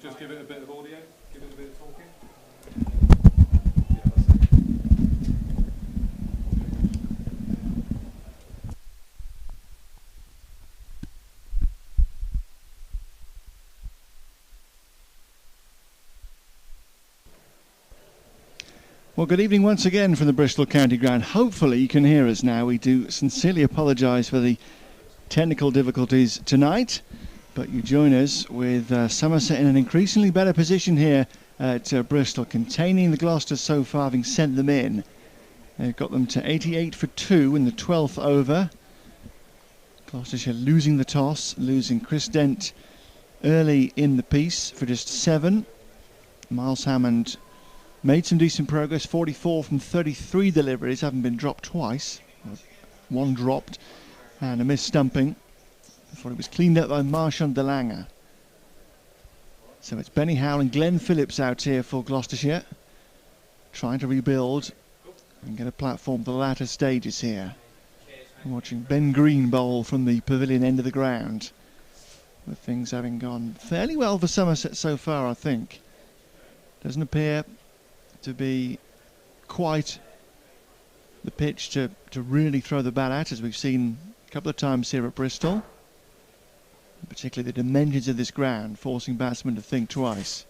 Just give it a bit of audio, give it a bit of talking. Well, good evening once again from the Bristol County Ground. Hopefully you can hear us now. We do sincerely apologise for the technical difficulties tonight, but you join us with Somerset in an increasingly better position here at Bristol, containing the Gloucesters so far, having sent them in. They've got them to 88 for 2 in the 12th over. Gloucestershire losing the toss, losing Chris Dent early in the piece for just 7. Miles Hammond made some decent progress, 44 from 33 deliveries, haven't been dropped twice. One dropped and a missed stumping before it was cleaned up by Marchand de Lange. So it's Benny Howell and Glenn Phillips out here for Gloucestershire, trying to rebuild and get a platform for the latter stages here. I'm watching Ben Green bowl from the pavilion end of the ground, with things having gone fairly well for Somerset so far, I think. Doesn't appear to be quite the pitch to really throw the bat at, as we've seen a couple of times here at Bristol. Particularly the dimensions of this ground, forcing batsmen to think twice.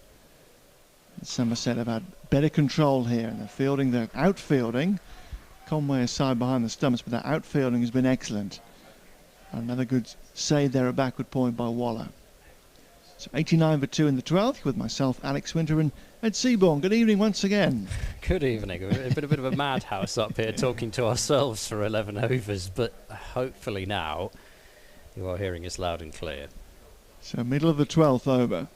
And Somerset have had better control here, and the outfielding, Conway aside behind the stumps, but that outfielding has been excellent. Another good save there, a backward point by Waller. So 89 for 2 in the 12th, with myself, Alex Winter, and Ed Seaborn. Good evening once again. Good evening. A bit of a madhouse up here talking to ourselves for 11 overs, but hopefully now you are hearing us loud and clear. So middle of the 12th over,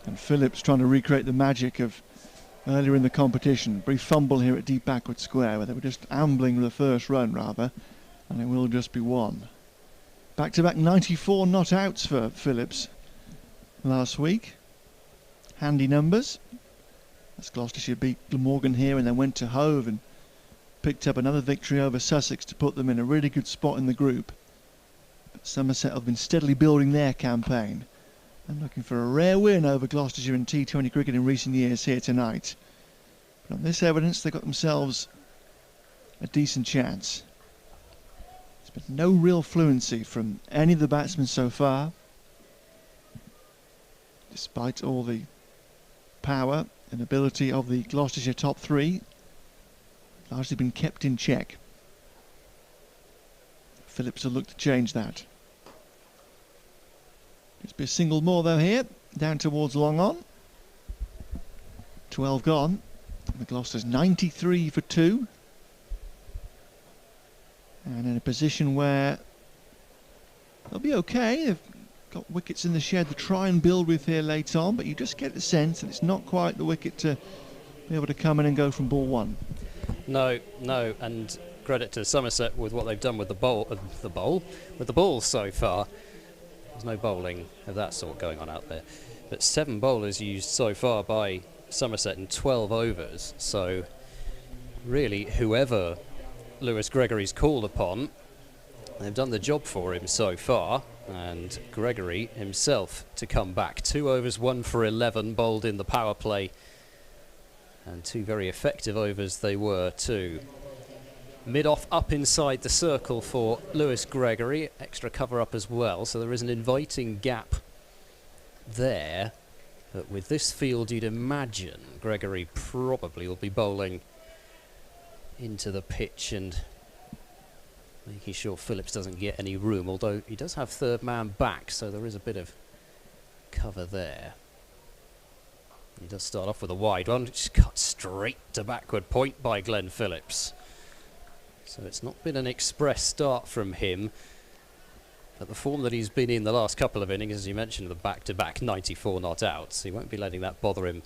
and Phillips trying to recreate the magic of earlier in the competition. Brief fumble here at deep backward square, where they were just ambling with the first run rather, and it will just be one. Back-to-back 94 not outs for Phillips last week. Handy numbers. As Gloucestershire beat Glamorgan here and then went to Hove and picked up another victory over Sussex to put them in a really good spot in the group. But Somerset have been steadily building their campaign and looking for a rare win over Gloucestershire in T20 cricket in recent years here tonight. But on this evidence, they've got themselves a decent chance. There's been no real fluency from any of the batsmen so far, despite all the power and ability of the Gloucestershire top 3. Largely been kept in check. Phillips will look to change that. Just be a single more though here, down towards long on. 12 gone. The Gloucester's 93 for 2. And in a position where they'll be okay. They've got wickets in the shed to try and build with here late on, but you just get the sense that it's not quite the wicket to be able to come in and go from ball one. No, and credit to Somerset with what they've done with the ball so far. There's no bowling of that sort going on out there, but 7 bowlers used so far by Somerset in 12 overs. So really, whoever Lewis Gregory's called upon, they've done the job for him so far. And Gregory himself to come back. 2 overs, 1 for 11, bowled in the power play. And 2 very effective overs they were too. Mid-off up inside the circle for Lewis Gregory. Extra cover up as well, so there is an inviting gap there. But with this field, you'd imagine Gregory probably will be bowling into the pitch and making sure Phillips doesn't get any room, although he does have third man back, so there is a bit of cover there. He does start off with a wide one, just cut straight to backward point by Glenn Phillips. So it's not been an express start from him, but the form that he's been in the last couple of innings, as you mentioned, the back-to-back 94 not outs, he won't be letting that bother him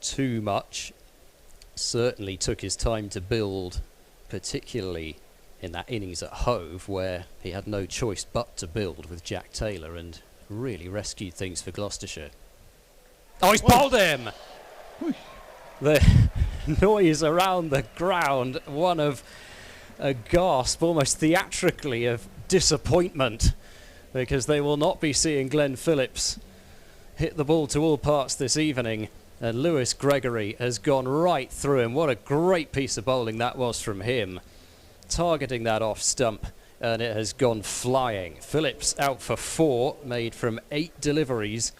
too much. Certainly took his time to build, particularly in that innings at Hove, where he had no choice but to build with Jack Taylor, and really rescued things for Gloucestershire. Oh, he's bowled him! The noise around the ground, one of a gasp, almost theatrically, of disappointment, because they will not be seeing Glenn Phillips hit the ball to all parts this evening, and Lewis Gregory has gone right through him. What a great piece of bowling that was from him, targeting that off stump, and it has gone flying. Phillips out for 4, made from 8 deliveries,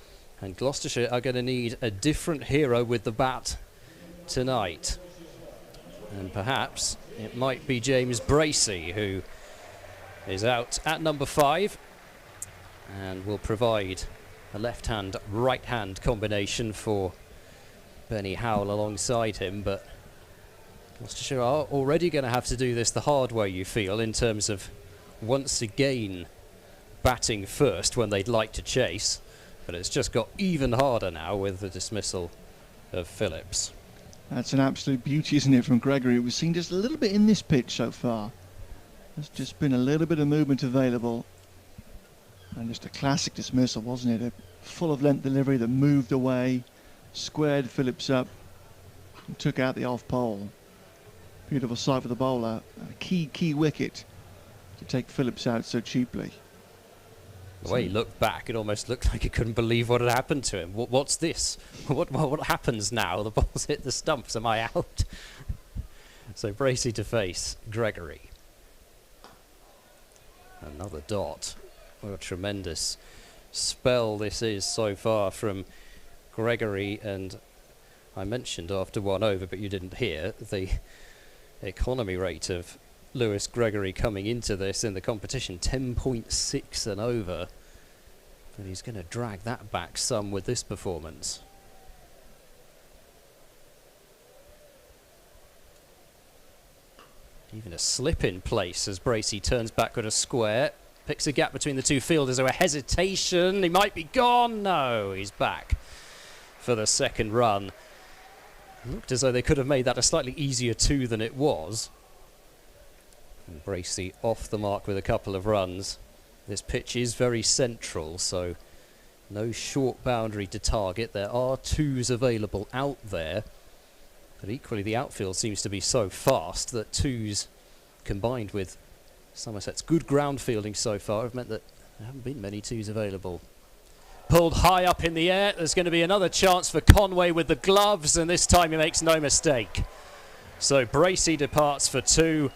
and Gloucestershire are going to need a different hero with the bat tonight. And perhaps it might be James Bracey, who is out at number 5 and will provide a left-hand, right-hand combination for Benny Howell alongside him. But Gloucestershire are already going to have to do this the hard way, you feel, in terms of once again batting first when they'd like to chase. But it's just got even harder now with the dismissal of Phillips. That's an absolute beauty, isn't it, from Gregory? We've seen just a little bit in this pitch so far. There's just been a little bit of movement available. And just a classic dismissal, wasn't it? A full of length delivery that moved away, squared Phillips up, and took out the off pole. Beautiful sight for the bowler. A key wicket to take Phillips out so cheaply. The way he looked back, it almost looked like he couldn't believe what had happened to him. What's this? What happens now? The ball's hit the stumps. Am I out? So Bracey to face Gregory. Another dot. What a tremendous spell this is so far from Gregory. And I mentioned after 1 over, but you didn't hear, the economy rate of Lewis Gregory coming into this in the competition, 10.6 and over. But he's going to drag that back some with this performance. Even a slip in place as Bracey turns back with a square. Picks a gap between the two fielders. There a hesitation. He might be gone. No, he's back for the second run. Looked as though they could have made that a slightly easier 2 than it was. And Bracey off the mark with a couple of runs. This pitch is very central, so no short boundary to target. There are 2s available out there, but equally the outfield seems to be so fast that 2s combined with Somerset's good ground fielding so far have meant that there haven't been many 2s available. Pulled high up in the air. There's going to be another chance for Conway with the gloves, and this time he makes no mistake. So Bracey departs for 2.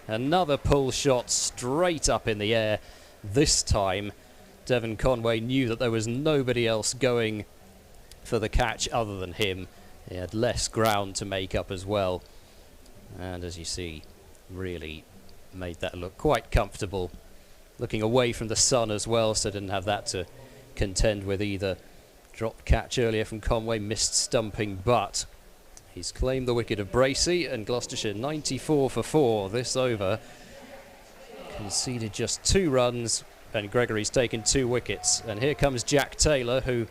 Another pull shot straight up in the air. This time Devin Conway knew that there was nobody else going for the catch other than him. He had less ground to make up as well, and as you see, really made that look quite comfortable. Looking away from the sun as well, so didn't have that to contend with either. Dropped catch earlier from Conway, missed stumping, but he's claimed the wicket of Bracey, and Gloucestershire 94 for 4 this over. Conceded just 2 runs, and Gregory's taken 2 wickets. And here comes Jack Taylor, who,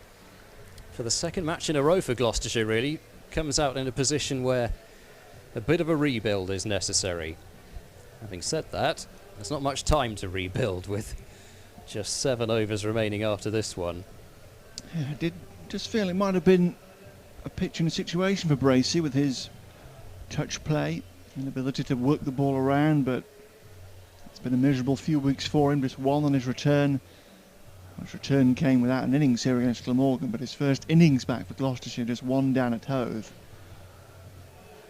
for the second match in a row for Gloucestershire, really comes out in a position where a bit of a rebuild is necessary. Having said that, there's not much time to rebuild with just 7 overs remaining after this one. Yeah, I did just feel it might have been a pitch and a situation for Bracey with his touch play and ability to work the ball around, but it's been a miserable few weeks for him. Just 1 on his return. His return came without an innings here against Glamorgan, but his first innings back for Gloucestershire, just 1 down at Hove.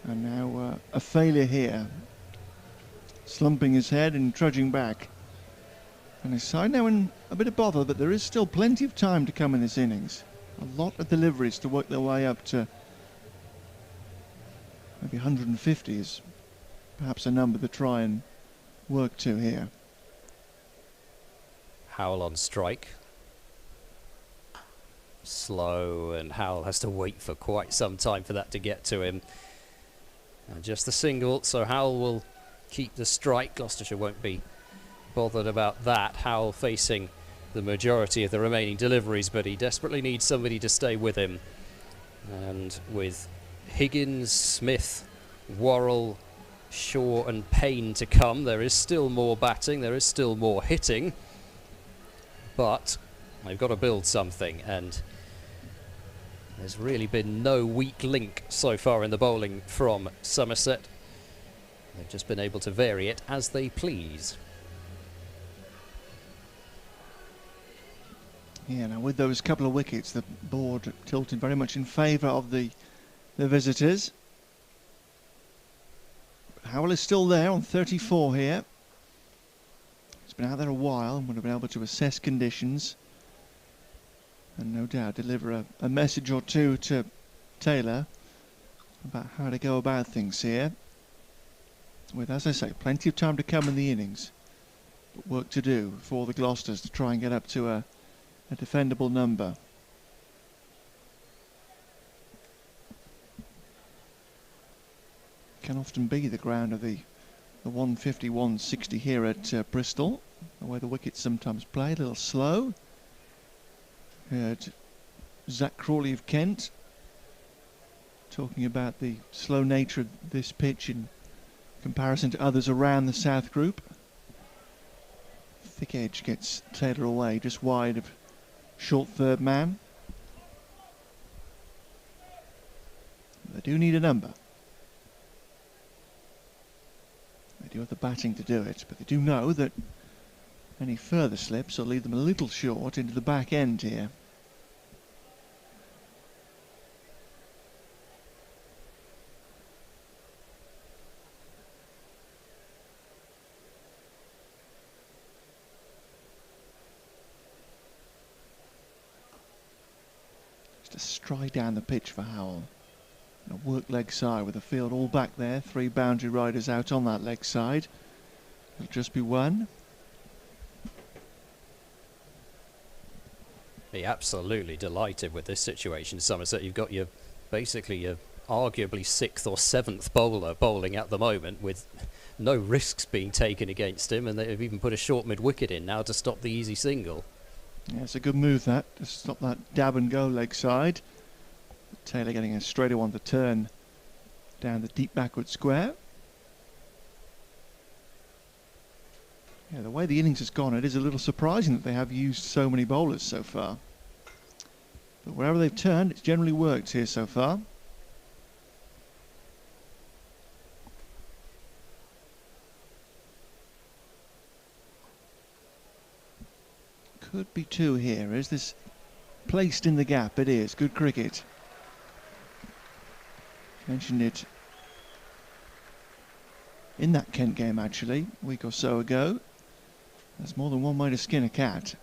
And now a failure here. Slumping his head and trudging back. And his side now in a bit of bother, but there is still plenty of time to come in this innings. A lot of deliveries to work their way up to maybe 150 is perhaps a number to try and work to here. Howell on strike. Slow, and Howell has to wait for quite some time for that to get to him. And just the single, so Howell will keep the strike. Gloucestershire won't be bothered about that. Howell facing the majority of the remaining deliveries, but he desperately needs somebody to stay with him. And with Higgins, Smith, Worrell, Shaw and Payne to come, there is still more batting, there is still more hitting, but they've got to build something, and there's really been no weak link so far in the bowling from Somerset. They've just been able to vary it as they please. Yeah, now with those couple of wickets, the board tilted very much in favour of the visitors. But Howell is still there on 34 here. He's been out there a while and would have been able to assess conditions and no doubt deliver a message or two to Taylor about how to go about things here. With, as I say, plenty of time to come in the innings, but work to do for the Gloucesters to try and get up to a defendable number. Can often be the ground of the 150, 160 here at Bristol, where the wickets sometimes play a little slow. Heard Zach Crawley of Kent talking about the slow nature of this pitch in comparison to others around the South Group. Thick edge gets Taylor away just wide of short third man. They do need a number. They do have the batting to do it, but they do know that any further slips will leave them a little short into the back end here. Just a stride down the pitch for Howell. And a work leg side with the field all back there. 3 boundary riders out on that leg side. It'll just be 1. Be absolutely delighted with this situation, Somerset. You've got your basically your arguably 6th or 7th bowler bowling at the moment with no risks being taken against him, and they've even put a short mid-wicket in now to stop the easy single. Yeah, it's a good move that, to stop that dab and go leg side. Taylor getting a straighter one to turn down the deep backward square. Yeah, the way the innings has gone, it is a little surprising that they have used so many bowlers so far. But wherever they've turned, it's generally worked here so far. Could be 2 here. Is this placed in the gap? It is. Good cricket. Mentioned it in that Kent game actually, a week or so ago. There's more than one way to skin a cat.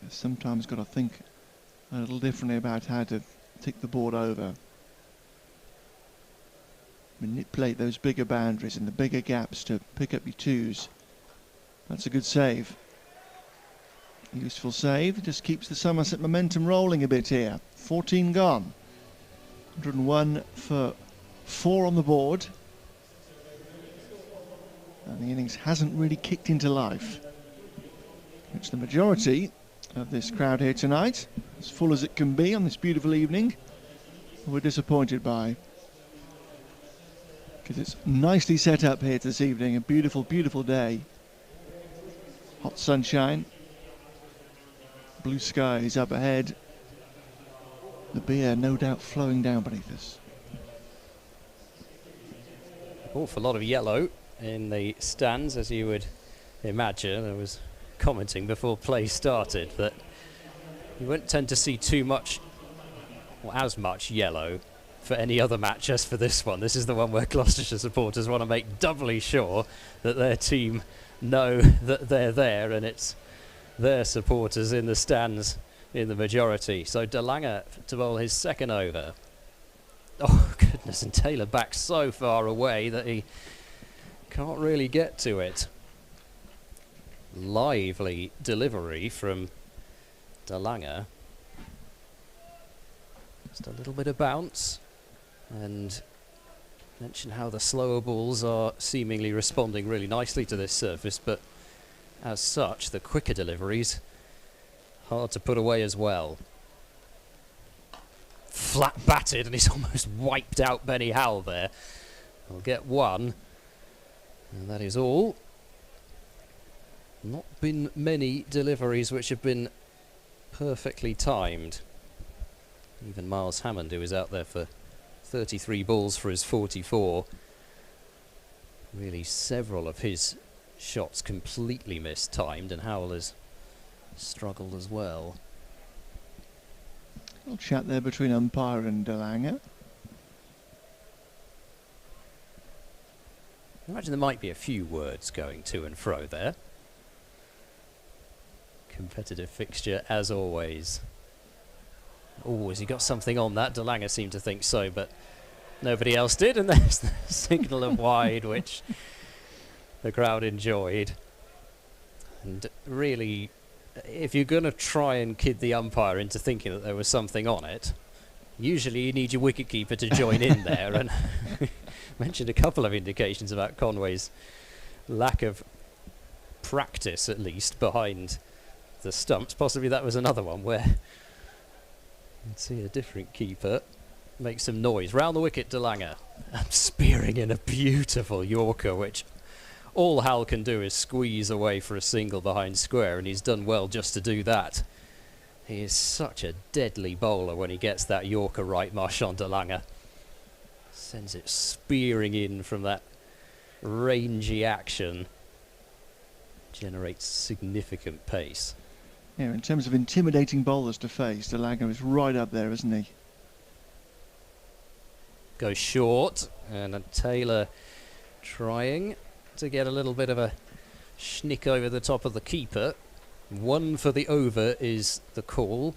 You've sometimes got to think a little differently about how to tick the board over. Manipulate those bigger boundaries and the bigger gaps to pick up your 2s. That's a good save. Useful save. Just keeps the Somerset momentum rolling a bit here. 14 gone. 101 for 4 on the board. And the innings hasn't really kicked into life, which the majority of this crowd here tonight, as full as it can be on this beautiful evening, we're disappointed by. Because it's nicely set up here this evening, a beautiful, beautiful day. Hot sunshine, blue skies up ahead, the beer no doubt flowing down beneath us. Awful lot of yellow in the stands, as you would imagine. I was commenting before play started that you wouldn't tend to see too much or as much yellow for any other match as for this one. This is the one where Gloucestershire supporters want to make doubly sure that their team know that they're there and it's their supporters in the stands in the majority. So De Lange to bowl his 2nd over. Oh goodness, and Taylor back so far away that he can't really get to it. Lively delivery from De Lange. Just a little bit of bounce, and mention how the slower balls are seemingly responding really nicely to this surface, but as such the quicker deliveries hard to put away as well. Flat batted, and he's almost wiped out Benny Howell there. He'll get 1. And that is all. Not been many deliveries which have been perfectly timed. Even Miles Hammond, who is out there for 33 balls for his 44. Really several of his shots completely mistimed, and Howell has struggled as well. A little chat there between umpire and De Lange. I imagine there might be a few words going to and fro there. Competitive fixture as always. Oh, has he got something on that? De Lange seemed to think so, but nobody else did, and there's the signal of wide, which the crowd enjoyed. And really, if you're going to try and kid the umpire into thinking that there was something on it, usually you need your wicketkeeper to join in there. And mentioned a couple of indications about Conway's lack of practice, at least, behind the stumps. Possibly that was another one where you'd see a different keeper make some noise. Round the wicket, De Lange, spearing in a beautiful Yorker, which all Hal can do is squeeze away for a single behind square, and he's done well just to do that. He is such a deadly bowler when he gets that Yorker right, Marchand De Lange. Sends it spearing in from that rangy action. Generates significant pace. Yeah, in terms of intimidating bowlers to face, De Lange is right up there, isn't he? Goes short, and Taylor trying to get a little bit of a schnick over the top of the keeper. 1 for the over is the call.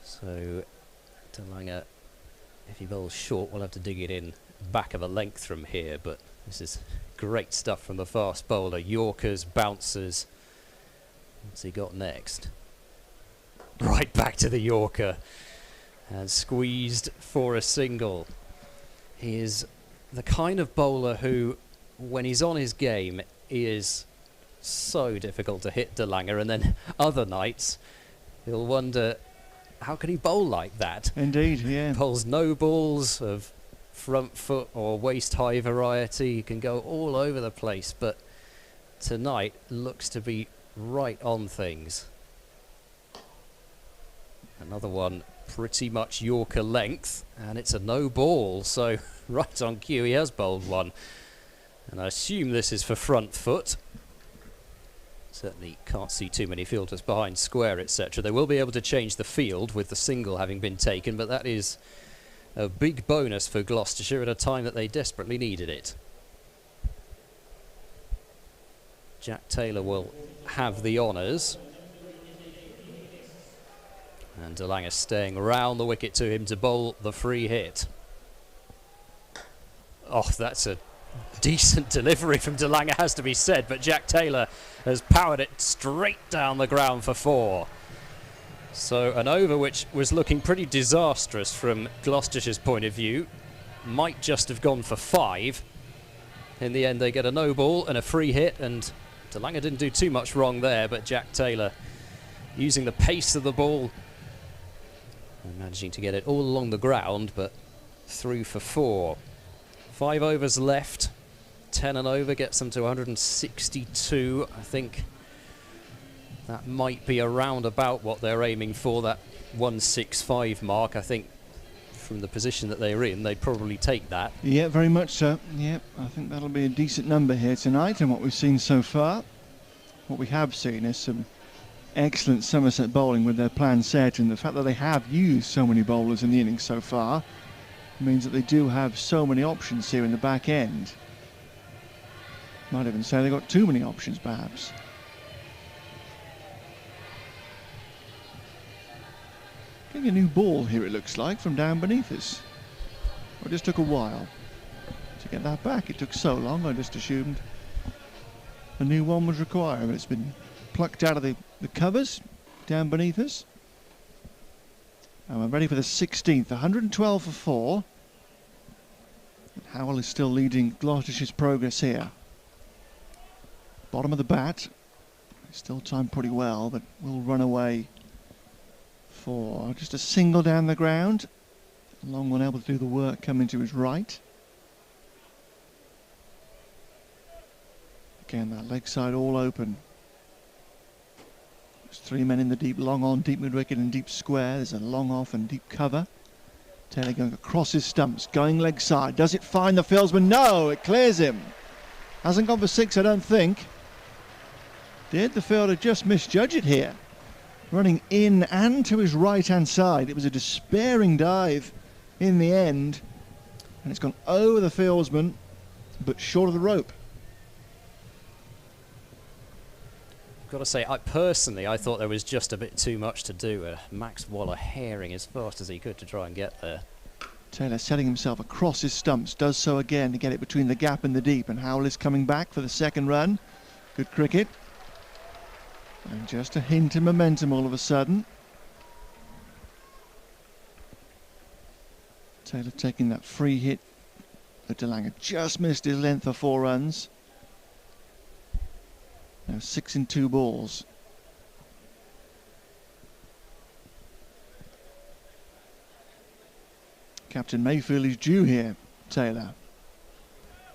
So De Lange, if he bowls short, we'll have to dig it in back of a length from here, but this is great stuff from the fast bowler. Yorkers, bouncers. What's he got next? Right back to the Yorker, and squeezed for a single. He is the kind of bowler who, when he's on his game, is so difficult to hit, De Lange, and then other nights he'll wonder, how can he bowl like that? Indeed, yeah. Bowls no balls of front foot or waist high variety. He can go all over the place, but tonight looks to be right on things. Another one pretty much Yorker length, and it's a no ball, so right on cue he has bowled one. And I assume this is for front foot. Certainly can't see too many fielders behind square, etc. They will be able to change the field with the single having been taken, but that is a big bonus for Gloucestershire at a time that they desperately needed it. Jack Taylor will have the honours. And De Lange staying round the wicket to him to bowl the free hit. Oh, that's a decent delivery from De Lange, has to be said, but Jack Taylor has powered it straight down the ground for 4. So an over which was looking pretty disastrous from Gloucestershire's point of view might just have gone for 5. In the end they get a no ball and a free hit, and De Lange didn't do too much wrong there, but Jack Taylor using the pace of the ball and managing to get it all along the ground, but through for 4. 5 overs left. 10 and over gets them to 162. I think that might be around about what they're aiming for, that 165 mark. I think from the position that they're in, they'd probably take that. Yeah, very much so. Yeah, I think that'll be a decent number here tonight, and what we've seen so far. What we have seen is some excellent Somerset bowling with their plan set, and the fact that they have used so many bowlers in the innings so far means that they do have so many options here in the back end. Might even say they've got too many options, perhaps. Getting a new ball here, it looks like, from down beneath us. It just took a while to get that back. It took so long, I just assumed a new one was required, but it's been plucked out of the covers down beneath us. And we're ready for the 16th, 112 for 4. And Howell is still leading Gloucestershire's progress here. Bottom of the bat. Still timed pretty well, but will run away for just a single down the ground. Long one able to do the work, coming to his right. Again, that leg side all open. There's 3 men in the deep, long on, deep mid-wicket and deep square. There's a long off and deep cover. Taylor going across his stumps, going leg side. Does it find the fieldsman? No, it clears him. Hasn't gone for 6, I don't think. Did the fielder just misjudge it here? Running in and to his right-hand side. It was a despairing dive in the end. And it's gone over the fieldsman, but short of the rope. Got to say, I thought there was just a bit too much to do. Max Waller herring as fast as he could to try and get there. Taylor setting himself across his stumps, does so again to get it between the gap and the deep, and Howell is coming back for the second run. Good cricket. And just a hint of momentum all of a sudden. Taylor taking that free hit, but DeLange just missed his length for 4 runs. Now 6 in 2 balls. Captain Mayfield is due here, Taylor.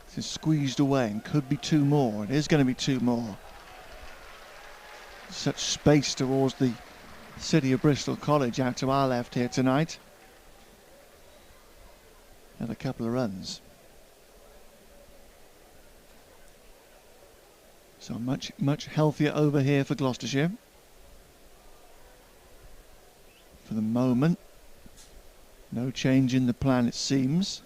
This is squeezed away and could be 2 more. It is going to be 2 more. Such space towards the city of Bristol College out to our left here tonight. And a couple of runs. So much healthier over here for Gloucestershire. For the moment, no change in the plan, it seems.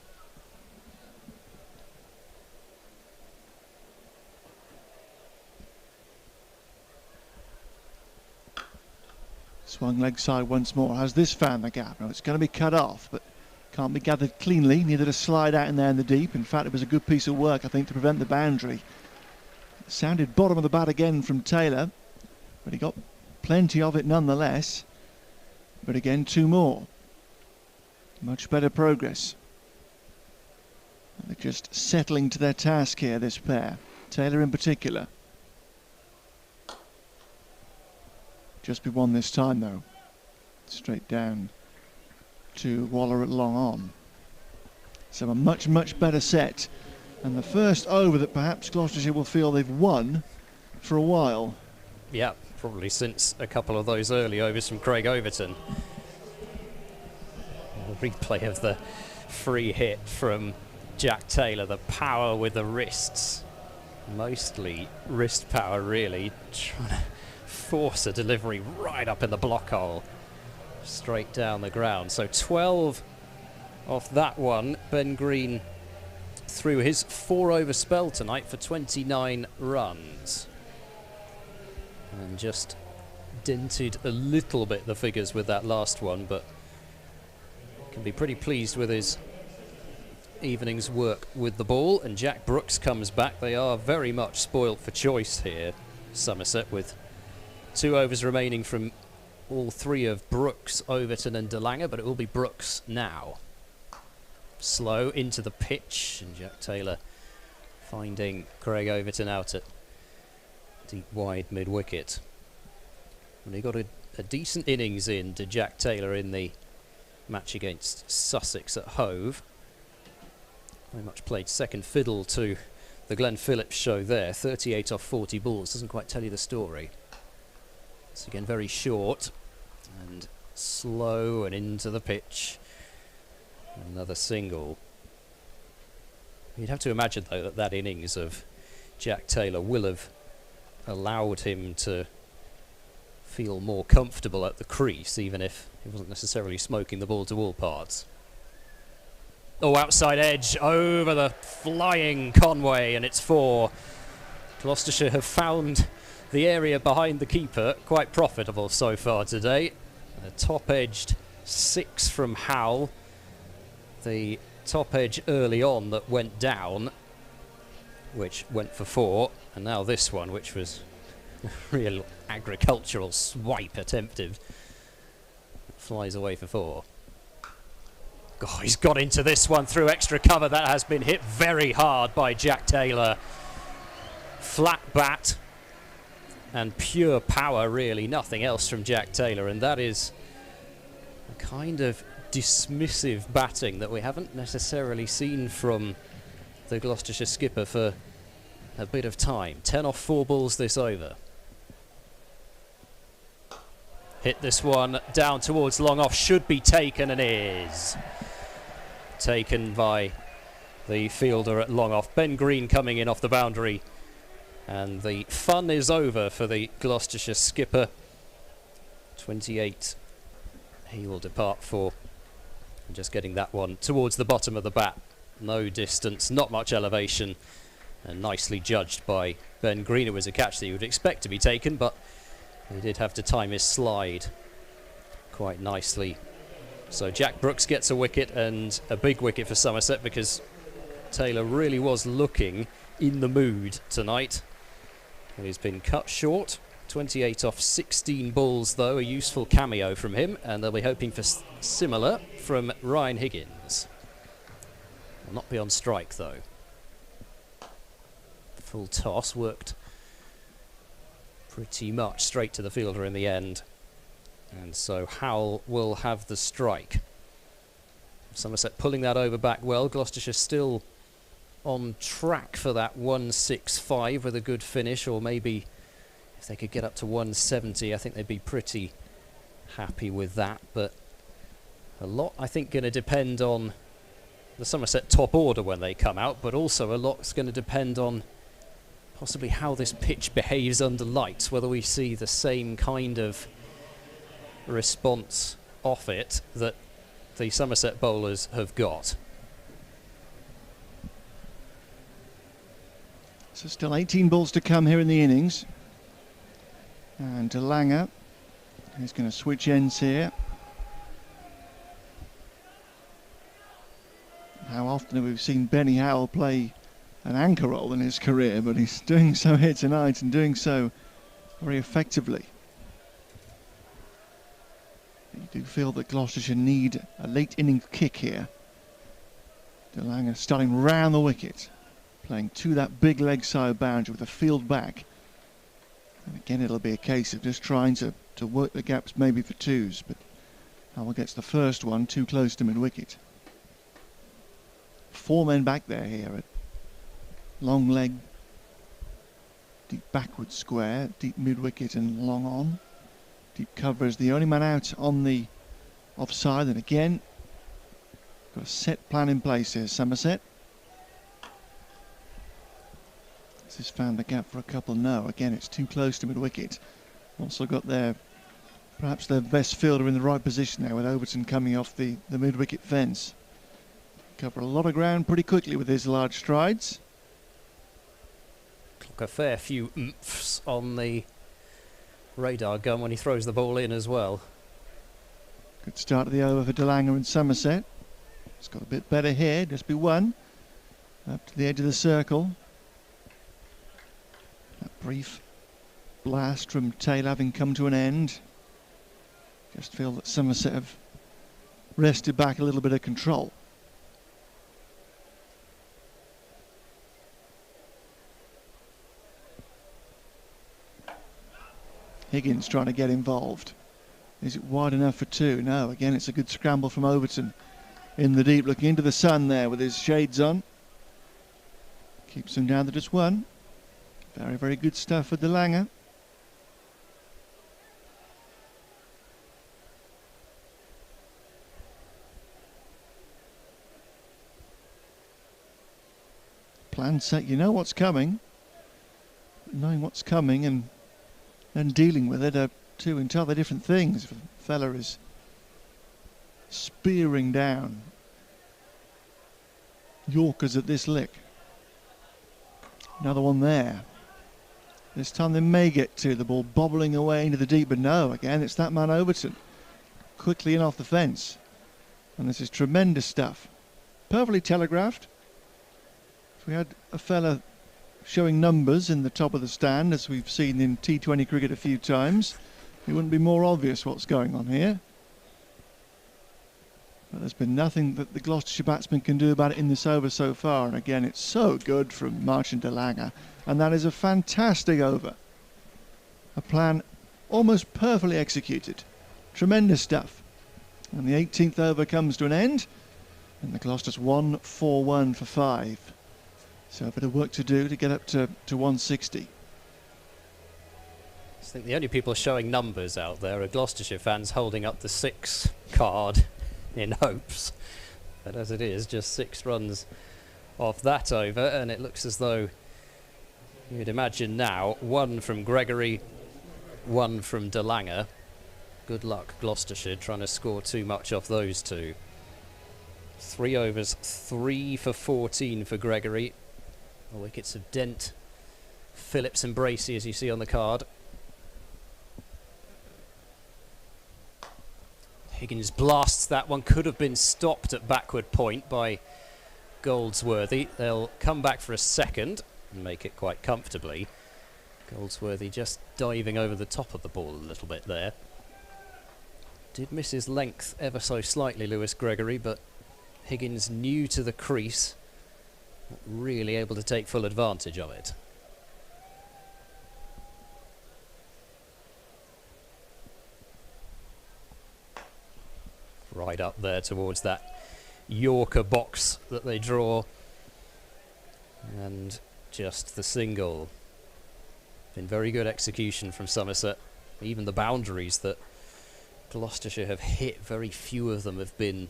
Swung leg side once more. Has this found the gap? No, it's going to be cut off, but can't be gathered cleanly. Neither to slide out in there in the deep. In fact, it was a good piece of work, I think, to prevent the boundary. It sounded bottom of the bat again from Taylor, but he got plenty of it nonetheless. But again, 2 more. Much better progress. They're just settling to their task here, this pair. Taylor in particular. Just be 1 this time, though. Straight down to Waller at long on. So a much better set. And the first over that perhaps Gloucestershire will feel they've won for a while. Yeah, probably since a couple of those early overs from Craig Overton. The replay of the free hit from Jack Taylor, the power with the wrists. Mostly wrist power, really. Trying to force a delivery right up in the block hole. Straight down the ground. So 12 off that one. Ben Green through his 4-over spell tonight for 29 runs. And just dented a little bit the figures with that last one, but can be pretty pleased with his evening's work with the ball. And Jack Brooks comes back. They are very much spoilt for choice here, Somerset, with 2 overs remaining from all 3 of Brooks, Overton and DeLange, but it will be Brooks now. Slow into the pitch, and Jack Taylor finding Craig Overton out at deep wide mid-wicket. And he got a decent innings in to Jack Taylor in the match against Sussex at Hove. Very much played second fiddle to the Glenn Phillips show there. 38 off 40 balls, doesn't quite tell you the story. It's again very short and slow and into the pitch. Another single. You'd have to imagine, though, that that innings of Jack Taylor will have allowed him to feel more comfortable at the crease, even if he wasn't necessarily smoking the ball to all parts. Oh, outside edge over the flying Conway, and it's 4. Gloucestershire have found the area behind the keeper quite profitable so far today. A top-edged 6 from Howell. The top edge early on that went down, which went for 4, and now this one, which was a real agricultural swipe attempted, flies away for 4. God, he's got into this one through extra cover. That has been hit very hard by Jack Taylor. Flat bat and pure power, really, nothing else from Jack Taylor, and that is a kind of dismissive batting that we haven't necessarily seen from the Gloucestershire skipper for a bit of time. 10 off 4 balls this over. Hit this one down towards long off, should be taken, and is taken by the fielder at long off. Ben Green coming in off the boundary And the fun is over for the Gloucestershire skipper. 28 he will depart for. And just getting that one towards the bottom of the bat. No distance, not much elevation. And nicely judged by Ben Green. It was a catch that you would expect to be taken, but he did have to time his slide quite nicely. So Jack Brooks gets a wicket, and a big wicket for Somerset, because Taylor really was looking in the mood tonight. And he's been cut short. 28 off 16 balls, though, a useful cameo from him, and they'll be hoping for similar from Ryan Higgins. Will not be on strike, though. Full toss worked pretty much straight to the fielder in the end. And so Howell will have the strike. Somerset pulling that over back well. Gloucestershire still on track for that 165 with a good finish, or maybe if they could get up to 170, I think they'd be pretty happy with that. But a lot, I think, going to depend on the Somerset top order when they come out, but also a lot's going to depend on possibly how this pitch behaves under lights, whether we see the same kind of response off it that the Somerset bowlers have got. So still 18 balls to come here in the innings. And DeLanger is going to switch ends here. How often have we seen Benny Howell play an anchor role in his career, but he's doing so here tonight and doing so very effectively. You do feel that Gloucestershire need a late innings kick here. DeLanger starting round the wicket, playing to that big leg side boundary with a field back. And again, it'll be a case of just trying to work the gaps maybe for twos, but Howell gets the first one too close to mid-wicket. 4 men back there here at long leg, deep backward square, deep mid-wicket and long on. Deep cover is the only man out on the offside, and again, got a set plan in place here, Somerset. This has found the gap for a couple. No, again, it's too close to mid-wicket. Also got their, perhaps their best fielder in the right position there, with Overton coming off the mid-wicket fence. Cover a lot of ground pretty quickly with his large strides. Clock a fair few oomphs on the radar gun when he throws the ball in as well. Good start of the over for DeLanger and Somerset. It's got a bit better here, just be one. Up to the edge of the circle. That brief blast from Taylor having come to an end. Just feel that Somerset have wrested back a little bit of control. Higgins trying to get involved. Is it wide enough for two? No, again it's a good scramble from Overton in the deep, looking into the sun there with his shades on. Keeps him down to just one. Very, very good stuff for DeLanger. Plan set, you know what's coming. Knowing what's coming and dealing with it are two entirely different things. If a fella is spearing down Yorkers at this lick. Another one there. This time they may get to the ball bobbling away into the deep, but no, again it's that man Overton. Quickly in off the fence. And this is tremendous stuff. Perfectly telegraphed. If we had a fella showing numbers in the top of the stand, as we've seen in T20 cricket a few times, it wouldn't be more obvious what's going on here. But there's been nothing that the Gloucestershire batsmen can do about it in this over so far, and again it's so good from Martin DeLanger, and that is a fantastic over. A plan almost perfectly executed. Tremendous stuff. And the 18th over comes to an end, and the Gloucester's 1-4-1 for 5. So a bit of work to do to get up to 160. I think the only people showing numbers out there are Gloucestershire fans holding up the 6 card in hopes. But as it is, just 6 runs off that over, and it looks as though You'd imagine now, one from Gregory, one from De Lange. Good luck, Gloucestershire, trying to score too much off those two. 3 overs, 3 for 14 for Gregory. The wickets of Dent, Phillips and Bracey, as you see on the card. Higgins blasts that one, could have been stopped at backward point by Goldsworthy. They'll come back for a second and make it quite comfortably. Goldsworthy just diving over the top of the ball a little bit there. Did miss his length ever so slightly, Lewis Gregory, but Higgins, new to the crease, not really able to take full advantage of it. Right up there towards that Yorker box that they draw. And just the single. Been very good execution from Somerset. Even the boundaries that Gloucestershire have hit, very few of them have been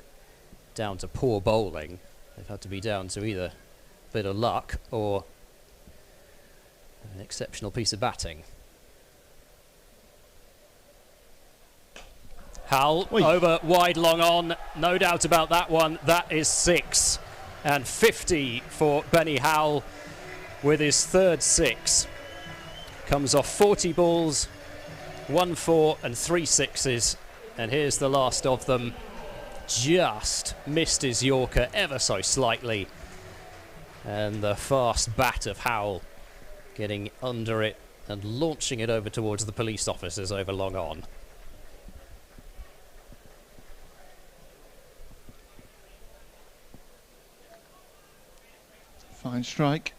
down to poor bowling. They've had to be down to either a bit of luck or an exceptional piece of batting. Howell over wide long on, no doubt about that one. That is 6 and 50 for Benny Howell with his third 6. Comes off 40 balls, 1 4 and 3 6s, and here's the last of them. Just missed his Yorker ever so slightly, and the fast bat of Howell getting under it and launching it over towards the police officers over long on. Fine strike.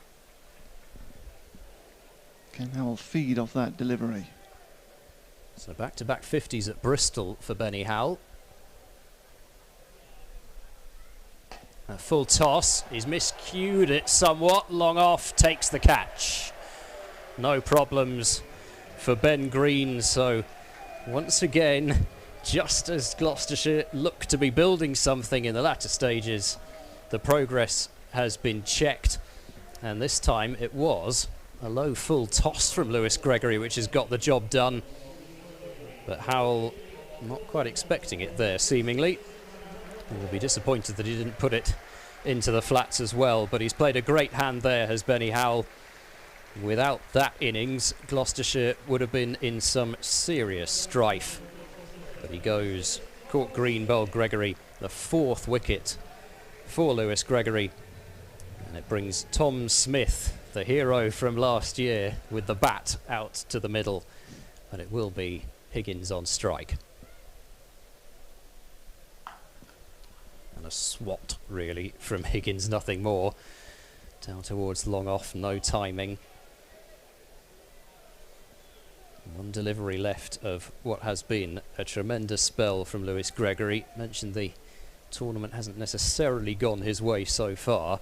Can Howell feed off that delivery? So back-to-back 50s at Bristol for Benny Howell. A full toss. He's miscued it somewhat. Long off, takes the catch. No problems for Ben Green. So once again, just as Gloucestershire look to be building something in the latter stages, the progress has been checked, and this time it was a low full toss from Lewis Gregory which has got the job done, but Howell not quite expecting it there seemingly. He will be disappointed that he didn't put it into the flats as well, but he's played a great hand there, has Benny Howell. Without that innings, Gloucestershire would have been in some serious strife, but he goes, caught green, bowled Gregory, the 4th wicket for Lewis Gregory. And it brings Tom Smith, the hero from last year, with the bat out to the middle. And it will be Higgins on strike. And a swat, really, from Higgins, nothing more. Down towards long off, no timing. One delivery left of what has been a tremendous spell from Lewis Gregory. Mentioned the tournament hasn't necessarily gone his way so far,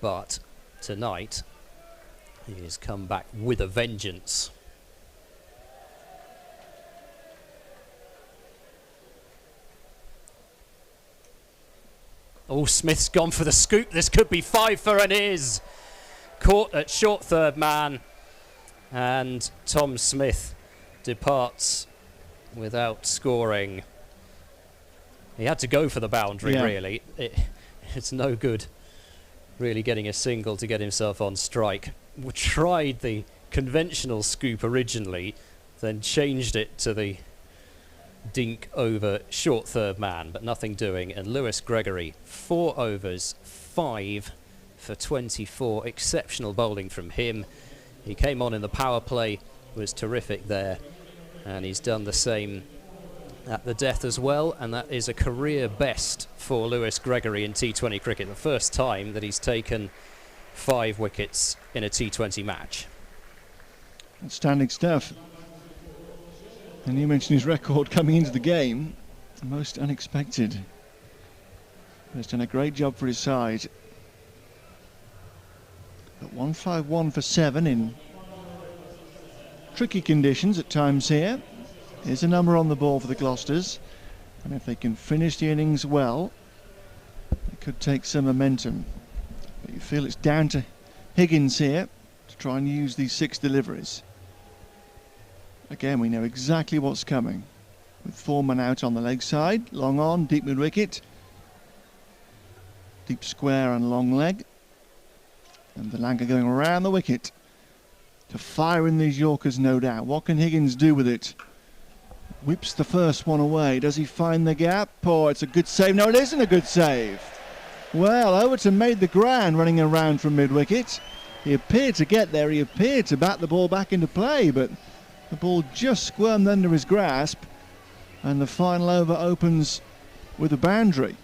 but tonight he has come back with a vengeance. Oh, Smith's gone for the scoop. This could be 5 for an is. Caught at short third man, and Tom Smith departs without scoring. He had to go for the boundary, really. It's no good really getting a single to get himself on strike. We tried the conventional scoop originally, then changed it to the dink over short third man, but nothing doing. And Lewis Gregory, 4 overs, 5 for 24. Exceptional bowling from him. He came on in the power play, was terrific there, and he's done the same at the death as well, and that is a career best for Lewis Gregory in T20 cricket. The first time that he's taken 5 wickets in a T20 match. Outstanding stuff. And you mentioned his record coming into the game, most unexpected. He's done a great job for his side. But 151 for 7 in tricky conditions at times here. Here's a number on the ball for the Gloucesters, and if they can finish the innings well, it could take some momentum. But you feel it's down to Higgins here to try and use these 6 deliveries. Again, we know exactly what's coming. With 4 men out on the leg side, long on, deep mid wicket, deep square and long leg. And Delanga going around the wicket to fire in these Yorkers, no doubt. What can Higgins do with it? Whips the first one away. Does he find the gap? Oh, it's a good save. No, it isn't a good save. Well, Overton made the grand running around from mid-wicket. He appeared to get there. He appeared to bat the ball back into play, but the ball just squirmed under his grasp, and the final over opens with a boundary.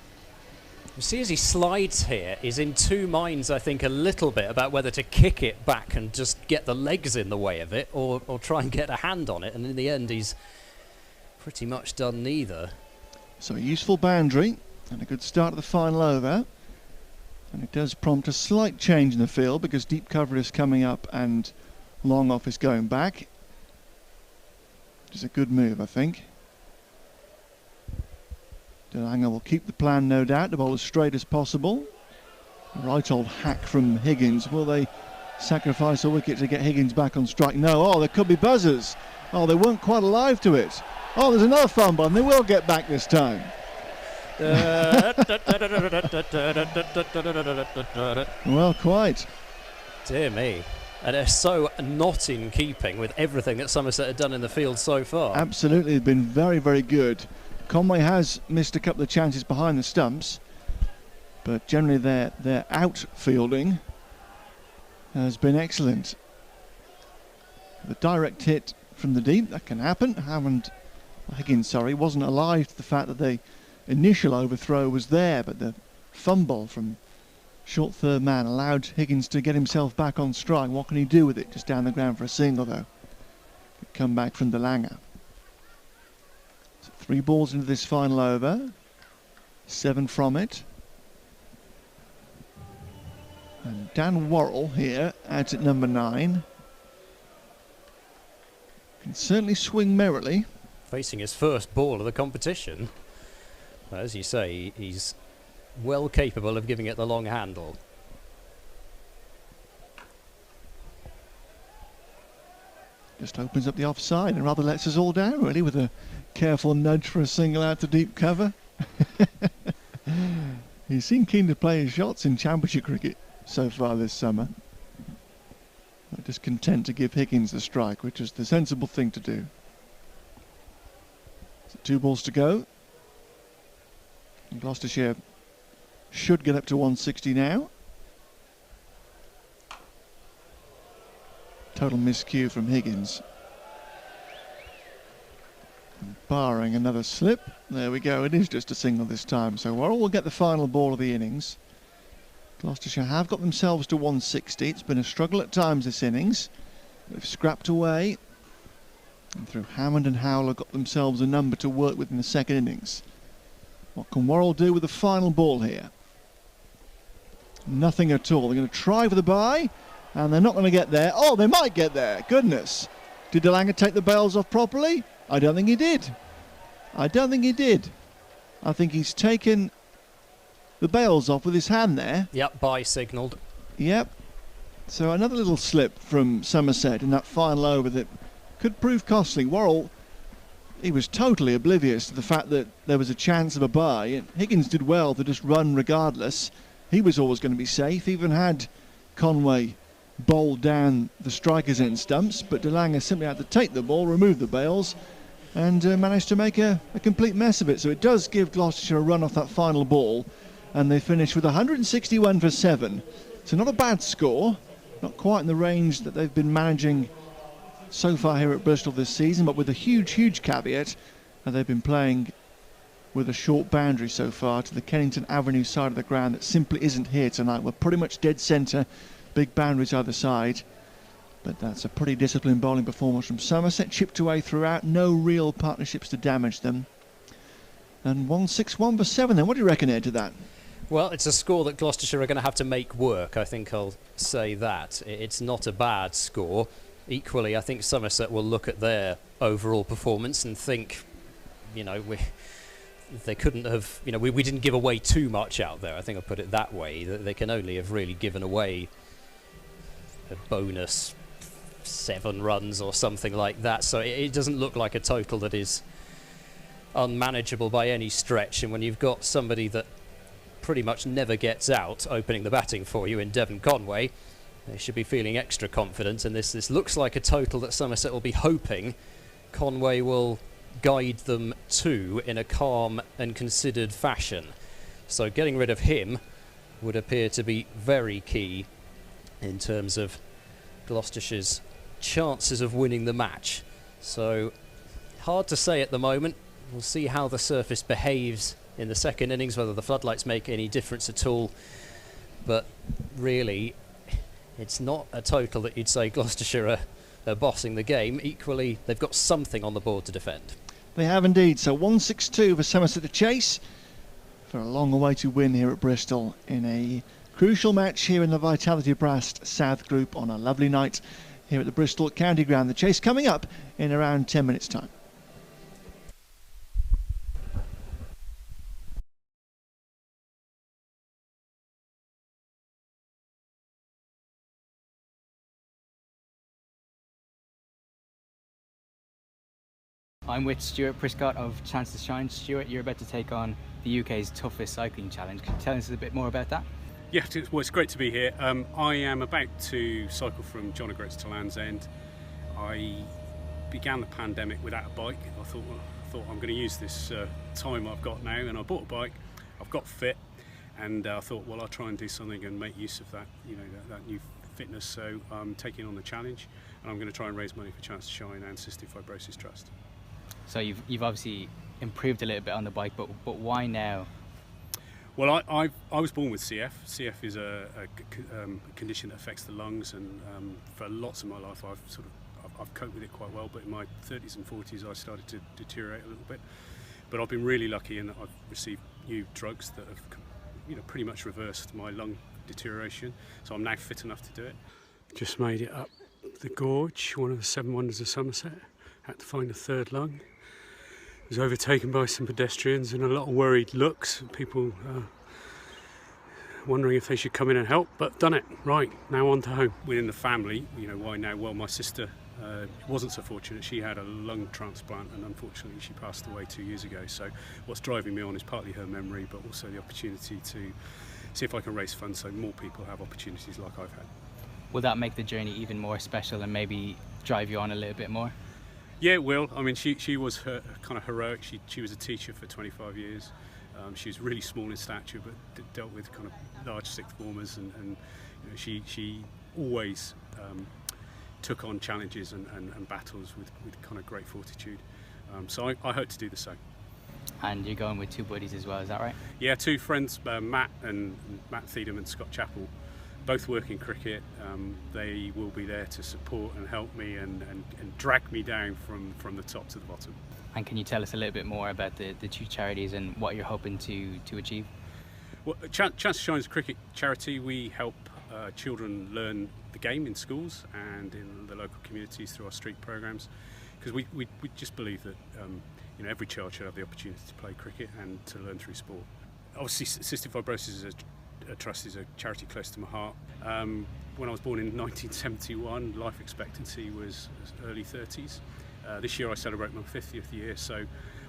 You see, as he slides here, he's in 2 minds, I think, a little bit about whether to kick it back and just get the legs in the way of it, or try and get a hand on it, and in the end he's pretty much done neither. So a useful boundary and a good start to the final over. And it does prompt a slight change in the field because deep cover is coming up and long off is going back. Which is a good move, I think. Delanga will keep the plan, no doubt. The ball as straight as possible. Right old hack from Higgins. Will they sacrifice a wicket to get Higgins back on strike? No. Oh, there could be buzzers. Oh, they weren't quite alive to it. Oh, there's another fumble, and they will get back this time. Well, quite. Dear me. And they're so not in keeping with everything that Somerset had done in the field so far. Absolutely, they've been very, very good. Conway has missed a couple of chances behind the stumps, but generally their outfielding has been excellent. The direct hit from the deep, that can happen. Higgins, wasn't alive to the fact that the initial overthrow was there, but the fumble from short third man allowed Higgins to get himself back on strike. What can he do with it? Just down the ground for a single, though. Good comeback from Delanga. So 3 balls into this final over. 7 from it. And Dan Worrell here out at number 9. Can certainly swing merrily. Facing his first ball of the competition. As you say, he's well capable of giving it the long handle. Just opens up the offside and rather lets us all down, really, with a careful nudge for a single out to deep cover. He seemed keen to play his shots in Championship cricket so far this summer. But just content to give Higgins the strike, which is the sensible thing to do. So 2 balls to go. And Gloucestershire should get up to 160 now. Total miscue from Higgins. And barring another slip, there we go. It is just a single this time. So Worrell will get the final ball of the innings. Gloucestershire have got themselves to 160. It's been a struggle at times this innings. They've scrapped away. And through Hammond and Howler got themselves a number to work with in the second innings. What can Worrell do with the final ball here? Nothing at all. They're going to try for the bye, and they're not going to get there. Oh, they might get there. Goodness. Did Delanga take the bails off properly? I don't think he did. I think he's taken the bails off with his hand there. Yep, bye signalled. Yep. So another little slip from Somerset in that final over that could prove costly. Worrell, he was totally oblivious to the fact that there was a chance of a bye. And Higgins did well to just run regardless. He was always going to be safe, even had Conway bowled down the striker's end stumps, but Delanga simply had to take the ball, remove the bails, and managed to make a complete mess of it. So it does give Gloucestershire a run off that final ball, and they finish with 161 for 7. So not a bad score, not quite in the range that they've been managing so far here at Bristol this season, but with a huge caveat that they've been playing with a short boundary so far to the Kennington Avenue side of the ground that simply isn't here tonight. We're pretty much dead centre, big boundaries either side, but that's a pretty disciplined bowling performance from Somerset. Chipped away throughout, no real partnerships to damage them, and 161 for 7 then. What do you reckon, Ed, to that? Well, it's a score that Gloucestershire are going to have to make work. I think I'll say that. It's not a bad score. Equally, I think Somerset will look at their overall performance and think, they couldn't have, we didn't give away too much out there. I think I'll put it that way. They can only have really given away a bonus 7 runs or something like that. So it doesn't look like a total that is unmanageable by any stretch. And when you've got somebody that pretty much never gets out opening the batting for you in Devin Conway, they should be feeling extra confident. And this looks like a total that Somerset will be hoping Conway will guide them to in a calm and considered fashion. So getting rid of him would appear to be very key in terms of Gloucestershire's chances of winning the match. So hard to say at the moment. We'll see how the surface behaves in the second innings, whether the floodlights make any difference at all. But really, it's not a total that you'd say Gloucestershire are bossing the game. Equally, they've got something on the board to defend. They have indeed. So 162 for Somerset to chase for a long way to win here at Bristol in a crucial match here in the Vitality Brast South Group on a lovely night here at the Bristol County Ground. The chase coming up in around 10 minutes' time. I'm with Stuart Prescott of Chance to Shine. Stuart, you're about to take on the UK's toughest cycling challenge. Can you tell us a bit more about that? Yeah, well, it's great to be here. I am about to cycle from John O'Groats to Land's End. I began the pandemic without a bike. I thought I'm going to use this time I've got now, and I bought a bike. I've got fit, and I thought, well, I'll try and do something and make use of that, that new fitness. So I'm taking on the challenge, and I'm going to try and raise money for Chance to Shine and Cystic Fibrosis Trust. So you've obviously improved a little bit on the bike, but why now? Well, I was born with CF. CF is a condition that affects the lungs, and for lots of my life I've coped with it quite well. But in my 30s and 40s I started to deteriorate a little bit. But I've been really lucky in that I've received new drugs that have pretty much reversed my lung deterioration. So I'm now fit enough to do it. Just made it up the gorge, one of the 7 wonders of Somerset. Had to find a third lung. Was overtaken by some pedestrians and a lot of worried looks, people wondering if they should come in and help, but done it. Right, now on to home. Within the family, why now? Well, my sister wasn't so fortunate. She had a lung transplant and unfortunately she passed away 2 years ago. So what's driving me on is partly her memory, but also the opportunity to see if I can raise funds so more people have opportunities like I've had. Will that make the journey even more special and maybe drive you on a little bit more? Yeah, it will. I mean, she was kind of heroic. She was a teacher for 25 years. She was really small in stature, but dealt with kind of large sixth formers, and she always took on challenges and battles with kind of great fortitude. So I hope to do the same. And you're going with 2 buddies as well, is that right? Yeah, 2 friends, Matt Thiedem and Scott Chappell. Both work in cricket. They will be there to support and help me and drag me down from the top to the bottom. And can you tell us a little bit more about the 2 charities and what you're hoping to achieve? Well, Chance to Shine is a cricket charity. We help children learn the game in schools and in the local communities through our street programmes, because we just believe that every child should have the opportunity to play cricket and to learn through sport. Obviously, Cystic Fibrosis Trust is a charity close to my heart. When I was born in 1971, life expectancy was early 30s. This year I celebrate my 50th year, so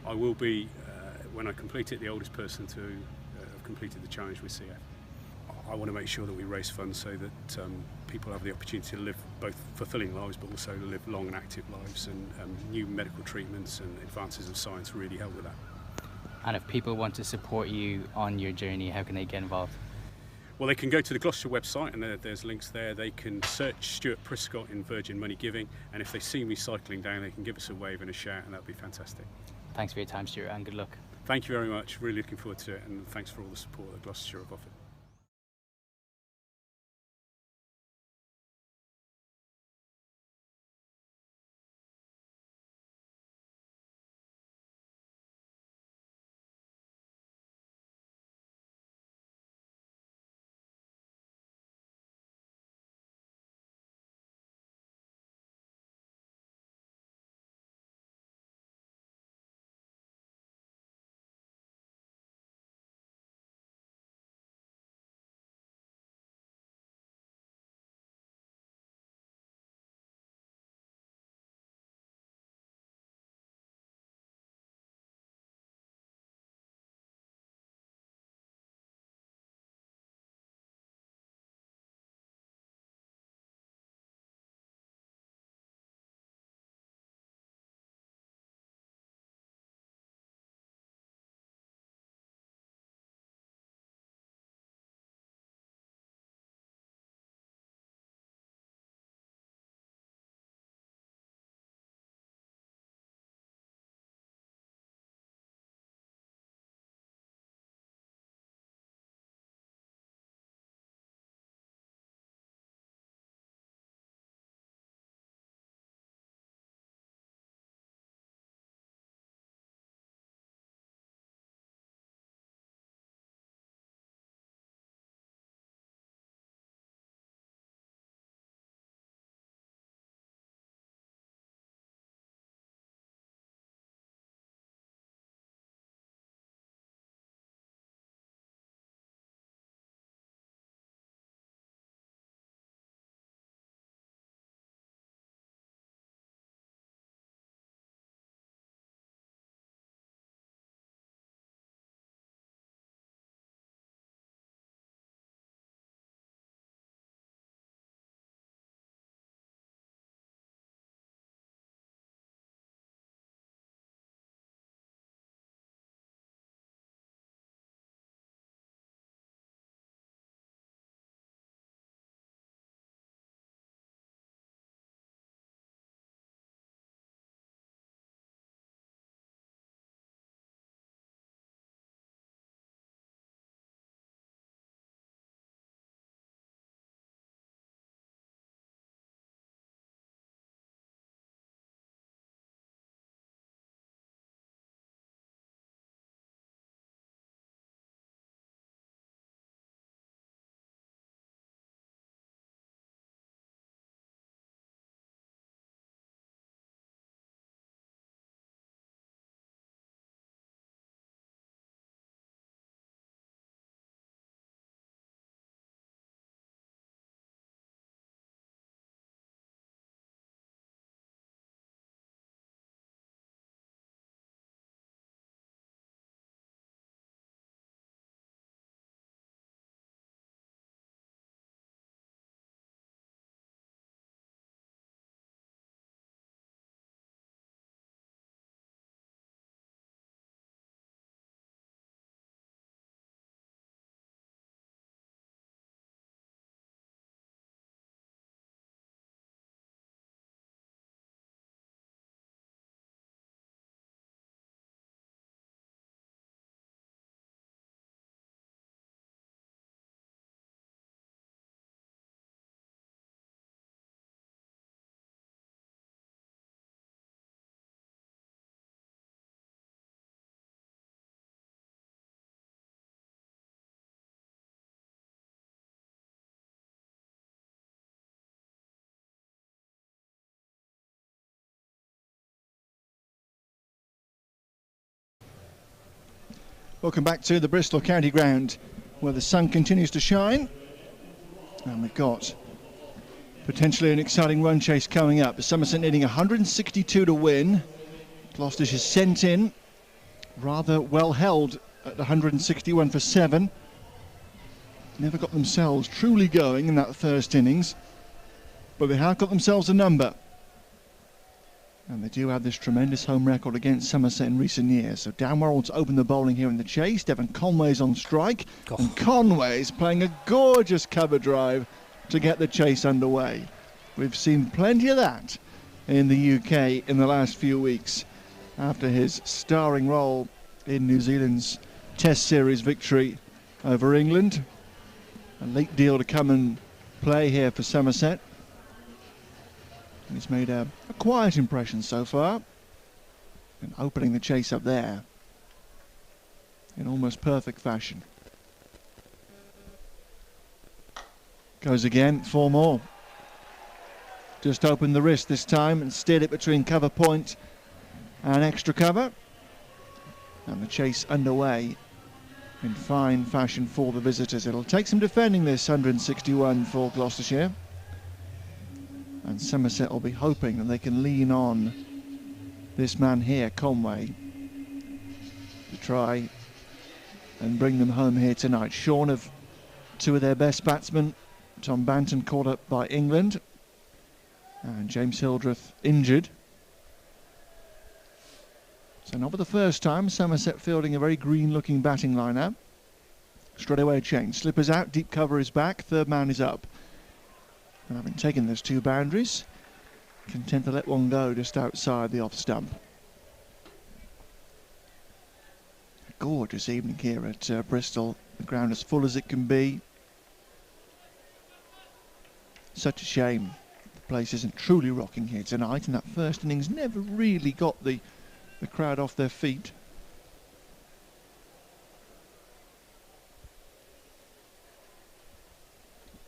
I will be, when I complete it, the oldest person to have completed the challenge with CF. I want to make sure that we raise funds so that people have the opportunity to live both fulfilling lives but also live long and active lives, and new medical treatments and advances of science really help with that. And if people want to support you on your journey, how can they get involved? Well, they can go to the Gloucestershire website, and there's links there. They can search Stuart Prescott in Virgin Money Giving, and if they see me cycling down, they can give us a wave and a shout, and that'd be fantastic. Thanks for your time, Stuart, and good luck. Thank you very much. Really looking forward to it, and thanks for all the support that Gloucestershire have offered. Welcome back to the Bristol County Ground, where the sun continues to shine. And we've got potentially an exciting run chase coming up. Somerset needing 162 to win. Gloucestershire sent in, rather well held at 161 for 7. Never got themselves truly going in that first innings, but they have got themselves a number. And they do have this tremendous home record against Somerset in recent years. So Dan Worrell to open the bowling here in the chase. Devin Conway's on strike. Oh. And Conway's playing a gorgeous cover drive to get the chase underway. We've seen plenty of that in the UK in the last few weeks after his starring role in New Zealand's Test Series victory over England. A late deal to come and play here for Somerset. He's made a quiet impression so far, and opening the chase up there in almost perfect fashion. Goes again, 4 more. Just opened the wrist this time and steered it between cover point and extra cover. And the chase underway in fine fashion for the visitors. It'll take some defending this 161 for Gloucestershire. And Somerset will be hoping that they can lean on this man here, Conway, to try and bring them home here tonight. Shorn of 2 of their best batsmen, Tom Banton caught up by England, and James Hildreth injured. So not for the first time, Somerset fielding a very green-looking batting lineup. Straight away a change. Slippers out, deep cover is back, third man is up. And having taken those 2 boundaries, content to let one go just outside the off stump. A gorgeous evening here at Bristol. The ground as full as it can be. Such a shame the place isn't truly rocking here tonight, and that first innings never really got the crowd off their feet.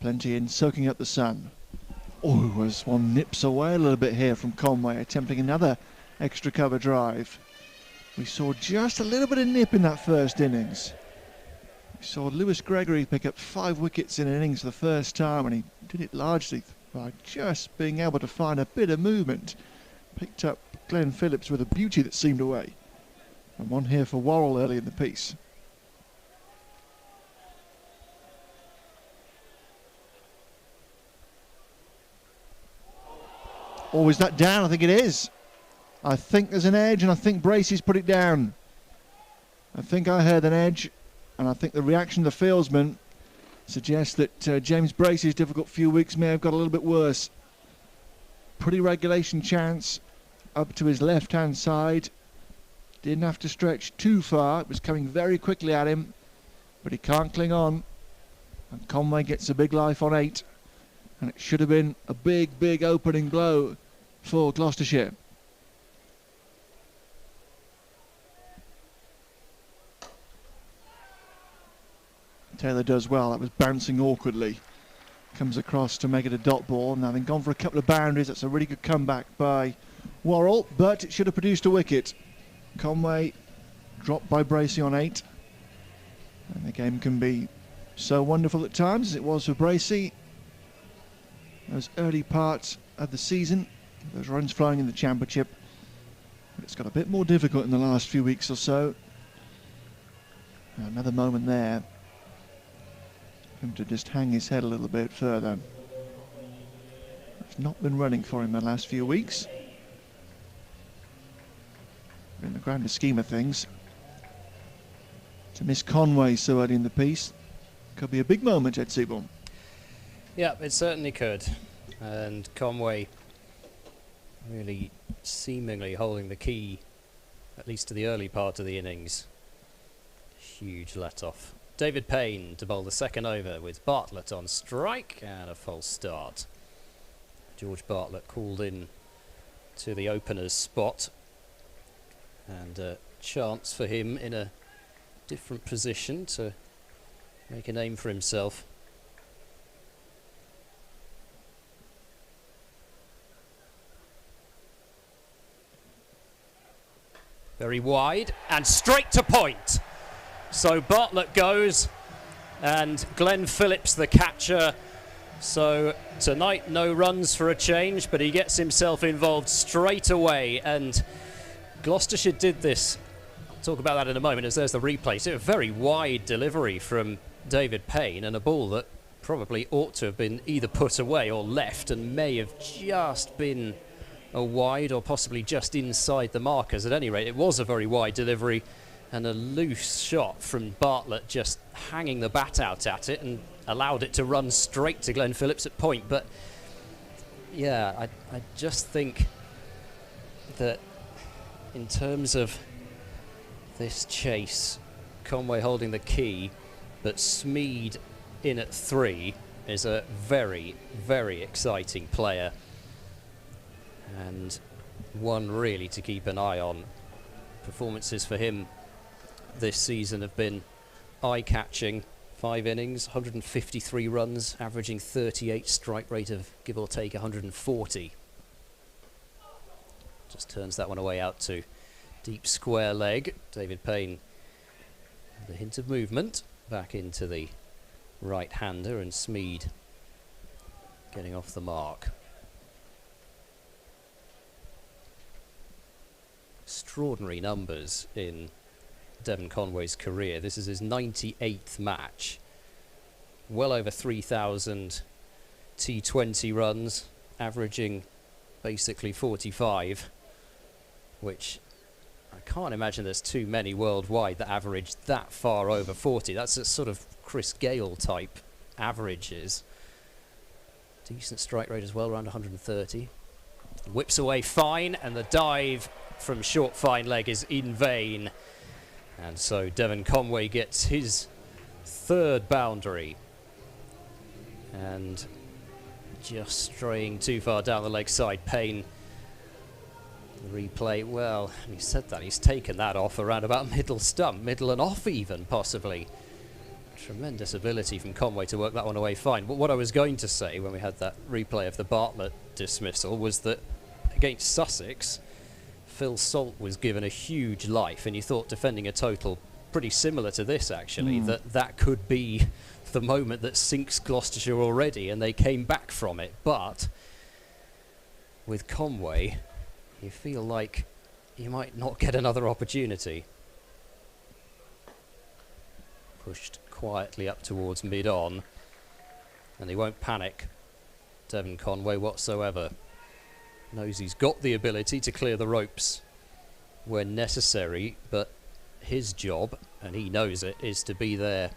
Plenty in, soaking up the sun. Oh, as one nips away a little bit here from Conway, attempting another extra cover drive. We saw just a little bit of nip in that first innings. We saw Lewis Gregory pick up 5 wickets in an innings for the first time, and he did it largely by just being able to find a bit of movement. Picked up Glenn Phillips with a beauty that seemed away. And one here for Worrell early in the piece. Or is that down? I think it is. I think there's an edge, and I think Bracey's put it down. I think I heard an edge, and I think the reaction of the fieldsman suggests that James Bracey's difficult few weeks may have got a little bit worse. Pretty regulation chance up to his left-hand side. Didn't have to stretch too far. It was coming very quickly at him, but he can't cling on. And Conway gets a big life on 8. And it should have been a big, big opening blow for Gloucestershire. Taylor does well. That was bouncing awkwardly. Comes across to make it a dot ball. And having gone for a couple of boundaries, that's a really good comeback by Worrell, but it should have produced a wicket. Conway dropped by Bracey on 8. And the game can be so wonderful at times, as it was for Bracey. Those early parts of the season, those runs flowing in the championship. But it's got a bit more difficult in the last few weeks or so. Another moment there. Him to just hang his head a little bit further. It's not been running for him the last few weeks. But in the grander scheme of things, to miss Conway so early in the piece could be a big moment, Ed Seaborn. Yeah, it certainly could. And Conway really seemingly holding the key, at least to the early part of the innings. Huge let-off. David Payne to bowl the second over with Bartlett on strike and a false start. George Bartlett called in to the opener's spot. And a chance for him in a different position to make a name for himself. Very wide and straight to point. So Bartlett goes, and Glenn Phillips the catcher. So tonight no runs for a change, but he gets himself involved straight away, and Gloucestershire did this. I'll talk about that in a moment as there's the replay. So a very wide delivery from David Payne, and a ball that probably ought to have been either put away or left, and may have just been a wide or possibly just inside the markers. At any rate, it was a very wide delivery, and a loose shot from Bartlett just hanging the bat out at it and allowed it to run straight to Glenn Phillips at point. But yeah, I just think that in terms of this chase, Conway holding the key, but Smead in at 3 is a very, very exciting player, and one really to keep an eye on. Performances for him this season have been eye-catching. 5 innings, 153 runs, averaging 38, strike rate of give or take 140. Just turns that one away out to deep square leg. David Payne with a hint of movement back into the right-hander, and Smead getting off the mark. Extraordinary numbers in Devin Conway's career. This is his 98th match. Well over 3,000 T20 runs, averaging basically 45, which I can't imagine there's too many worldwide that average that far over 40. That's a sort of Chris Gale type averages. Decent strike rate as well, around 130. Whips away fine, and the dive from short fine leg is in vain. And so Devin Conway gets his 3rd boundary. And just straying too far down the leg side, Payne. The replay, well, he said that, he's taken that off around about middle stump, middle and off even, possibly. Tremendous ability from Conway to work that one away fine. But what I was going to say when we had that replay of the Bartlett dismissal was that against Sussex, Phil Salt was given a huge life, and you thought defending a total pretty similar to this, actually, that could be the moment that sinks Gloucestershire already, and they came back from it. But with Conway, you feel like you might not get another opportunity. Pushed quietly up towards mid-on, and he won't panic, Devin Conway, whatsoever. Knows he's got the ability to clear the ropes when necessary, but his job, and he knows it, is to be there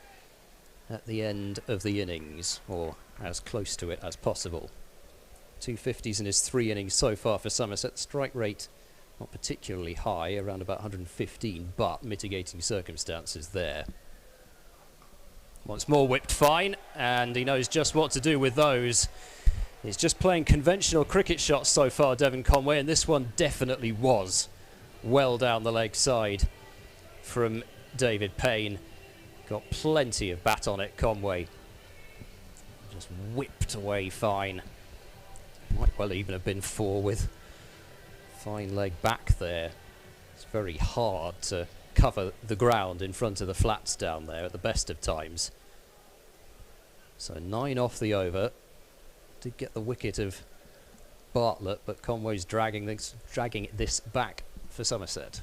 at the end of the innings, or as close to it as possible. 250s in his 3 innings so far for Somerset. Strike rate not particularly high, around about 115, but mitigating circumstances there. Once more whipped fine, and he knows just what to do with those. He's just playing conventional cricket shots so far, Devin Conway, and this one definitely was well down the leg side from David Payne. Got plenty of bat on it, Conway. Just whipped away fine. Might well even have been 4 with fine leg back there. It's very hard to cover the ground in front of the flats down there at the best of times. So 9 off the over. Did get the wicket of Bartlett, but Conway's dragging this back for Somerset.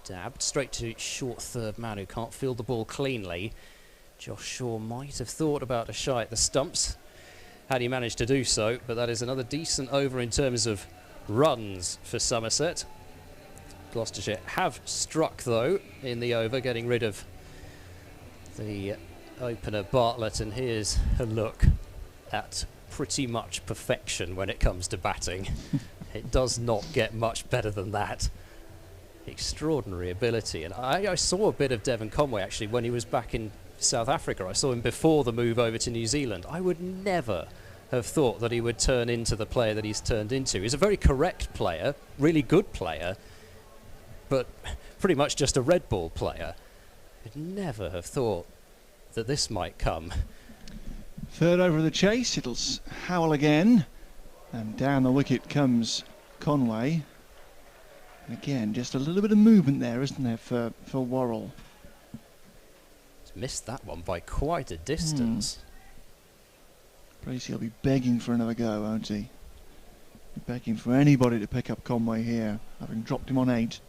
Dabbed straight to short 3rd man who can't field the ball cleanly. Josh Shaw might have thought about a shy at the stumps had he managed to do so, but that is another decent over in terms of runs for Somerset. Gloucestershire have struck, though, in the over, getting rid of the opener Bartlett, and here's a look at pretty much perfection when it comes to batting. It does not get much better than that. Extraordinary ability, and I saw a bit of Devin Conway actually when he was back in South Africa. I saw him before the move over to New Zealand. I would never have thought that he would turn into the player that he's turned into. He's a very correct player, really good player, but pretty much just a red ball player. I'd never have thought that this might come. 3rd over of the chase, it'll howl again, and down the wicket comes Conway. And again, just a little bit of movement there, isn't there, for Worrell? He's missed that one by quite a distance. Bracey will be begging for another go, won't he? Begging for anybody to pick up Conway here, having dropped him on 8.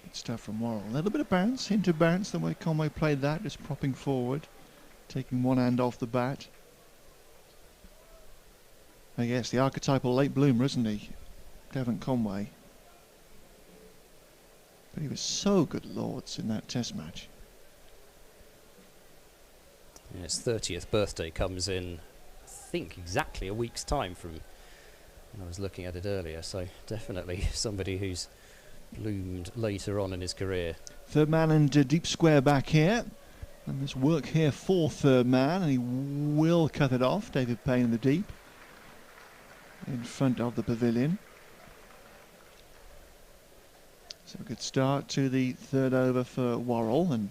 Good stuff from Worrell. A little bit of bounce, hint of bounce, the way Conway played that, just propping forward, taking one hand off the bat. I guess the archetypal late bloomer, isn't he? Devin Conway. But he was so good, Lords, in that test match. Yeah, his 30th birthday comes in, I think, exactly a week's time from when I was looking at it earlier, so definitely somebody who's bloomed later on in his career. Third man and deep square back here. And there's work here for third man, and he will cut it off. David Payne in the deep. In front of the pavilion. So a good start to the third over for Worrell, and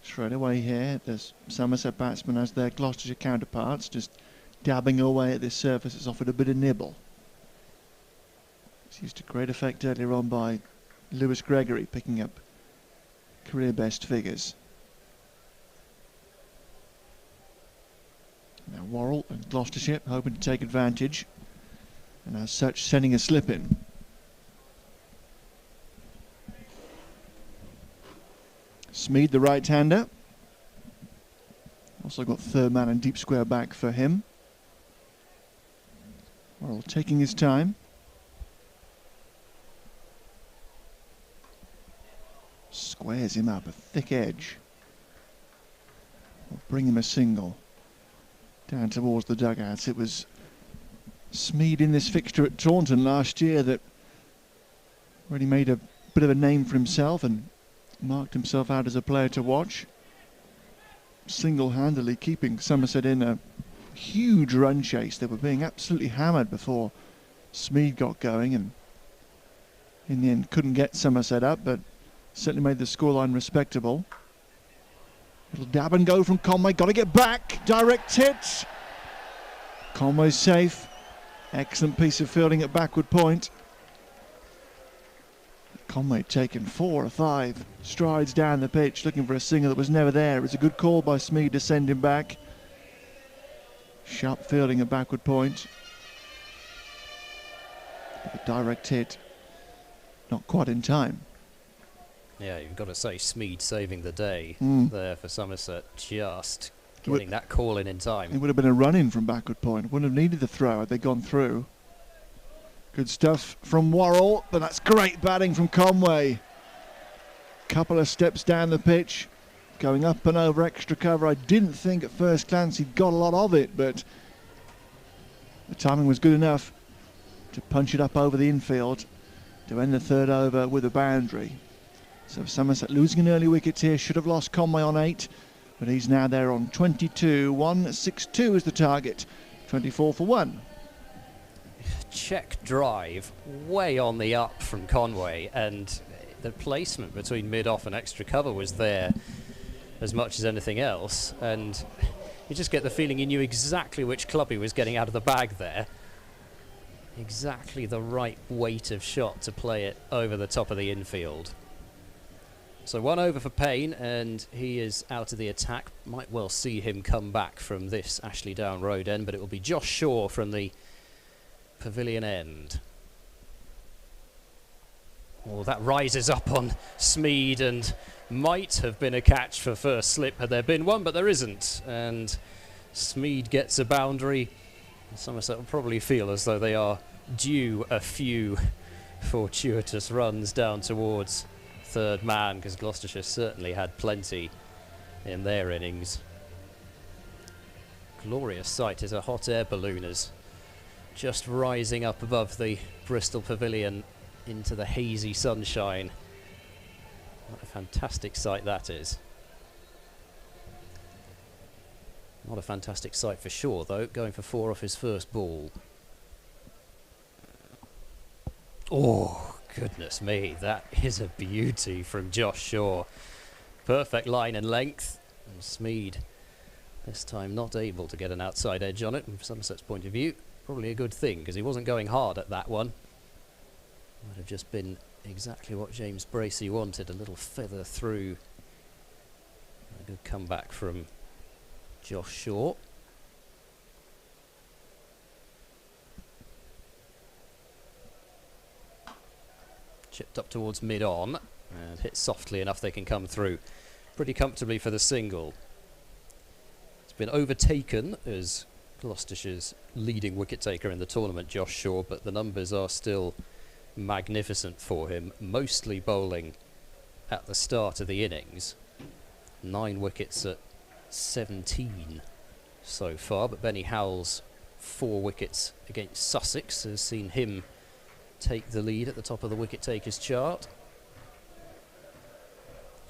straight away here there's Somerset batsmen as their Gloucestershire counterparts, just dabbing away at this surface. It's offered a bit of nibble. It's used to great effect earlier on by Lewis Gregory, picking up career best figures. Now Worrell and Gloucestershire hoping to take advantage, and as such sending a slip in. Smeed, the right-hander. Also got third man and deep square back for him. Worrell taking his time. Squares him up, a thick edge. Will bring him a single. Down towards the dugouts. It was Smeed in this fixture at Taunton last year that really made a bit of a name for himself and marked himself out as a player to watch. Single-handedly keeping Somerset in a huge run chase. They were being absolutely hammered before Smeed got going, and in the end couldn't get Somerset up, but certainly made the scoreline respectable. Little dab and go from Conway. Got to get back. Direct hit. Conway's safe. Excellent piece of fielding at backward point. Conway taken 4 or 5 strides down the pitch, looking for a single that was never there. It's a good call by Smeed to send him back. Sharp fielding at backward point. But a direct hit, not quite in time. Yeah, you've got to say Smeed saving the day there for Somerset, just getting that call in time. It would have been a run-in from backward point. Wouldn't have needed the throw had they gone through. Good stuff from Worrell, but that's great batting from Conway. Couple of steps down the pitch, going up and over extra cover. I didn't think at first glance he'd got a lot of it, but the timing was good enough to punch it up over the infield to end the third over with a boundary. So Somerset losing an early wicket here, should have lost Conway on 8, but he's now there on 22. 162 is the target, 24 for 1. Check drive way on the up from Conway, and the placement between mid-off and extra cover was there as much as anything else, and you just get the feeling he knew exactly which club he was getting out of the bag there. Exactly the right weight of shot to play it over the top of the infield. So 1 over for Payne, and he is out of the attack. Might well see him come back from this Ashley Down Road end, but it will be Josh Shaw from the pavilion end. Oh, that rises up on Smeed and might have been a catch for first slip had there been one, but there isn't. And Smeed gets a boundary. Somerset will probably feel as though they are due a few fortuitous runs down towards third man, because Gloucestershire certainly had plenty in their innings. Glorious sight as a hot air balloon is just rising up above the Bristol Pavilion into the hazy sunshine. What a fantastic sight that is. Not a fantastic sight for Shaw though, going for 4 off his first ball. Oh, goodness me, that is a beauty from Josh Shaw. perfect line and length. And Smeed, this time not able to get an outside edge on it. From Somerset's point of view, probably a good thing, because he wasn't going hard at that one. Might have just been exactly what James Bracey wanted, a little feather through. A good comeback from Josh Shaw. Chipped up towards mid-on and hit softly enough they can come through pretty comfortably for the single. It's been overtaken as Gloucestershire's leading wicket-taker in the tournament, Josh Shaw, but the numbers are still magnificent for him, mostly bowling at the start of the innings. 9 wickets at 17 so far, but Benny Howell's 4 wickets against Sussex has seen him take the lead at the top of the wicket takers chart.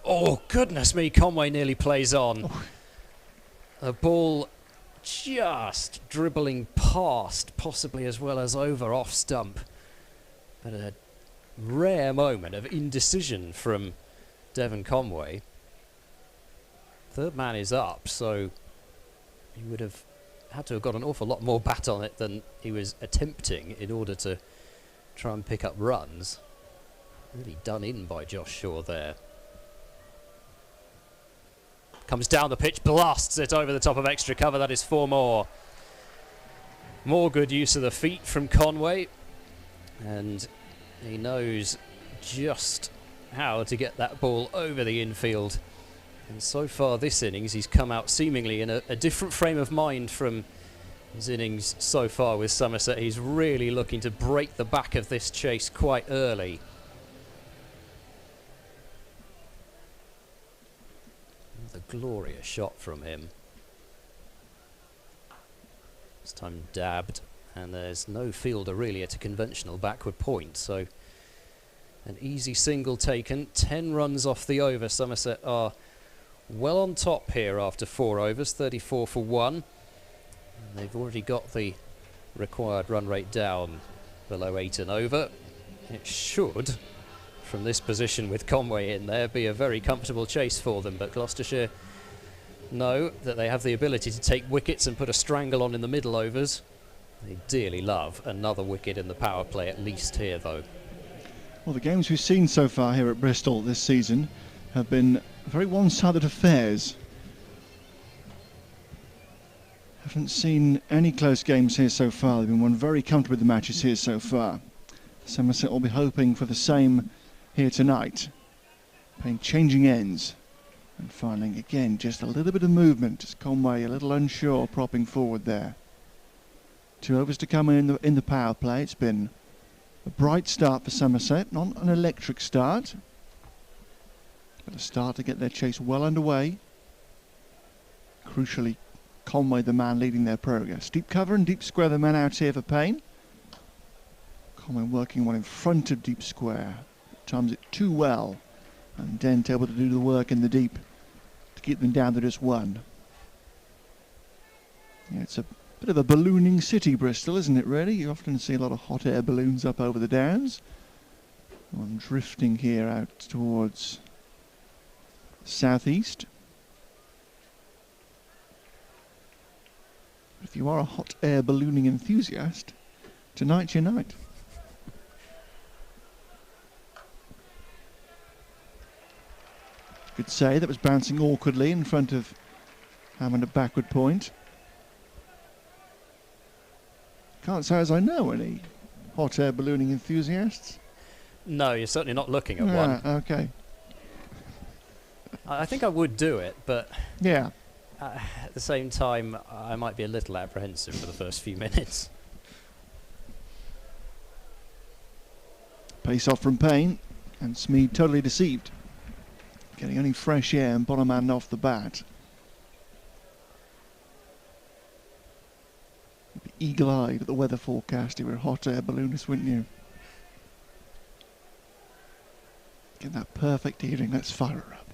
Oh goodness me, Conway nearly plays on. A ball just dribbling past, possibly as well as over off stump, but a rare moment of indecision from Devin Conway. Third man is up, so he would have had to have got an awful lot more bat on it than he was attempting in order to try and pick up runs. Really done in by Josh Shaw there. Comes down the pitch, blasts it over the top of extra cover. That is 4 more. More good use of the feet from Conway, and he knows just how to get that ball over the infield. And so far this innings, he's come out seemingly in a different frame of mind from his innings so far with Somerset. He's really looking to break the back of this chase quite early. Another glorious shot from him. This time dabbed, and there's no fielder really at a conventional backward point, so an easy single taken. 10 runs off the over. Somerset are well on top here after 4 overs, 34 for 1. And they've already got the required run rate down below 8 and over. It should, from this position with Conway in there, be a very comfortable chase for them, but Gloucestershire know that they have the ability to take wickets and put a strangle on in the middle overs. They dearly love another wicket in the power play, at least here though. Well, the games we've seen so far here at Bristol this season have been very one-sided affairs. Haven't seen any close games here so far. They've been won very comfortably, the matches here so far. Somerset will be hoping for the same here tonight, playing changing ends and finding again just a little bit of movement. Just Conway a little unsure, propping forward there. 2 overs to come in the power play. It's been a bright start for Somerset, not an electric start, but a start to get their chase well underway. Crucially, Conway the man leading their progress. Deep cover and deep square, the man out here for Payne. Conway working one in front of deep square. Times it too well, and Dent able to do the work in the deep to keep them down to just 1. Yeah, it's a bit of a ballooning city, Bristol, isn't it, really? You often see a lot of hot air balloons up over the downs. One drifting here out towards southeast. If you are a hot air ballooning enthusiast, tonight's your night. Could say that was bouncing awkwardly in front of having a backward point. Can't say as I know any hot air ballooning enthusiasts. No, you're certainly not looking at one. Okay. I think I would do it, but yeah, at the same time, I might be a little apprehensive for the first few minutes. Pace off from Payne, and Smeed totally deceived. Getting only fresh air and bottom hand off the bat. You'd be eagle-eyed at the weather forecast if you were a hot air balloonist, wouldn't you? Get that perfect hearing, let's fire her up.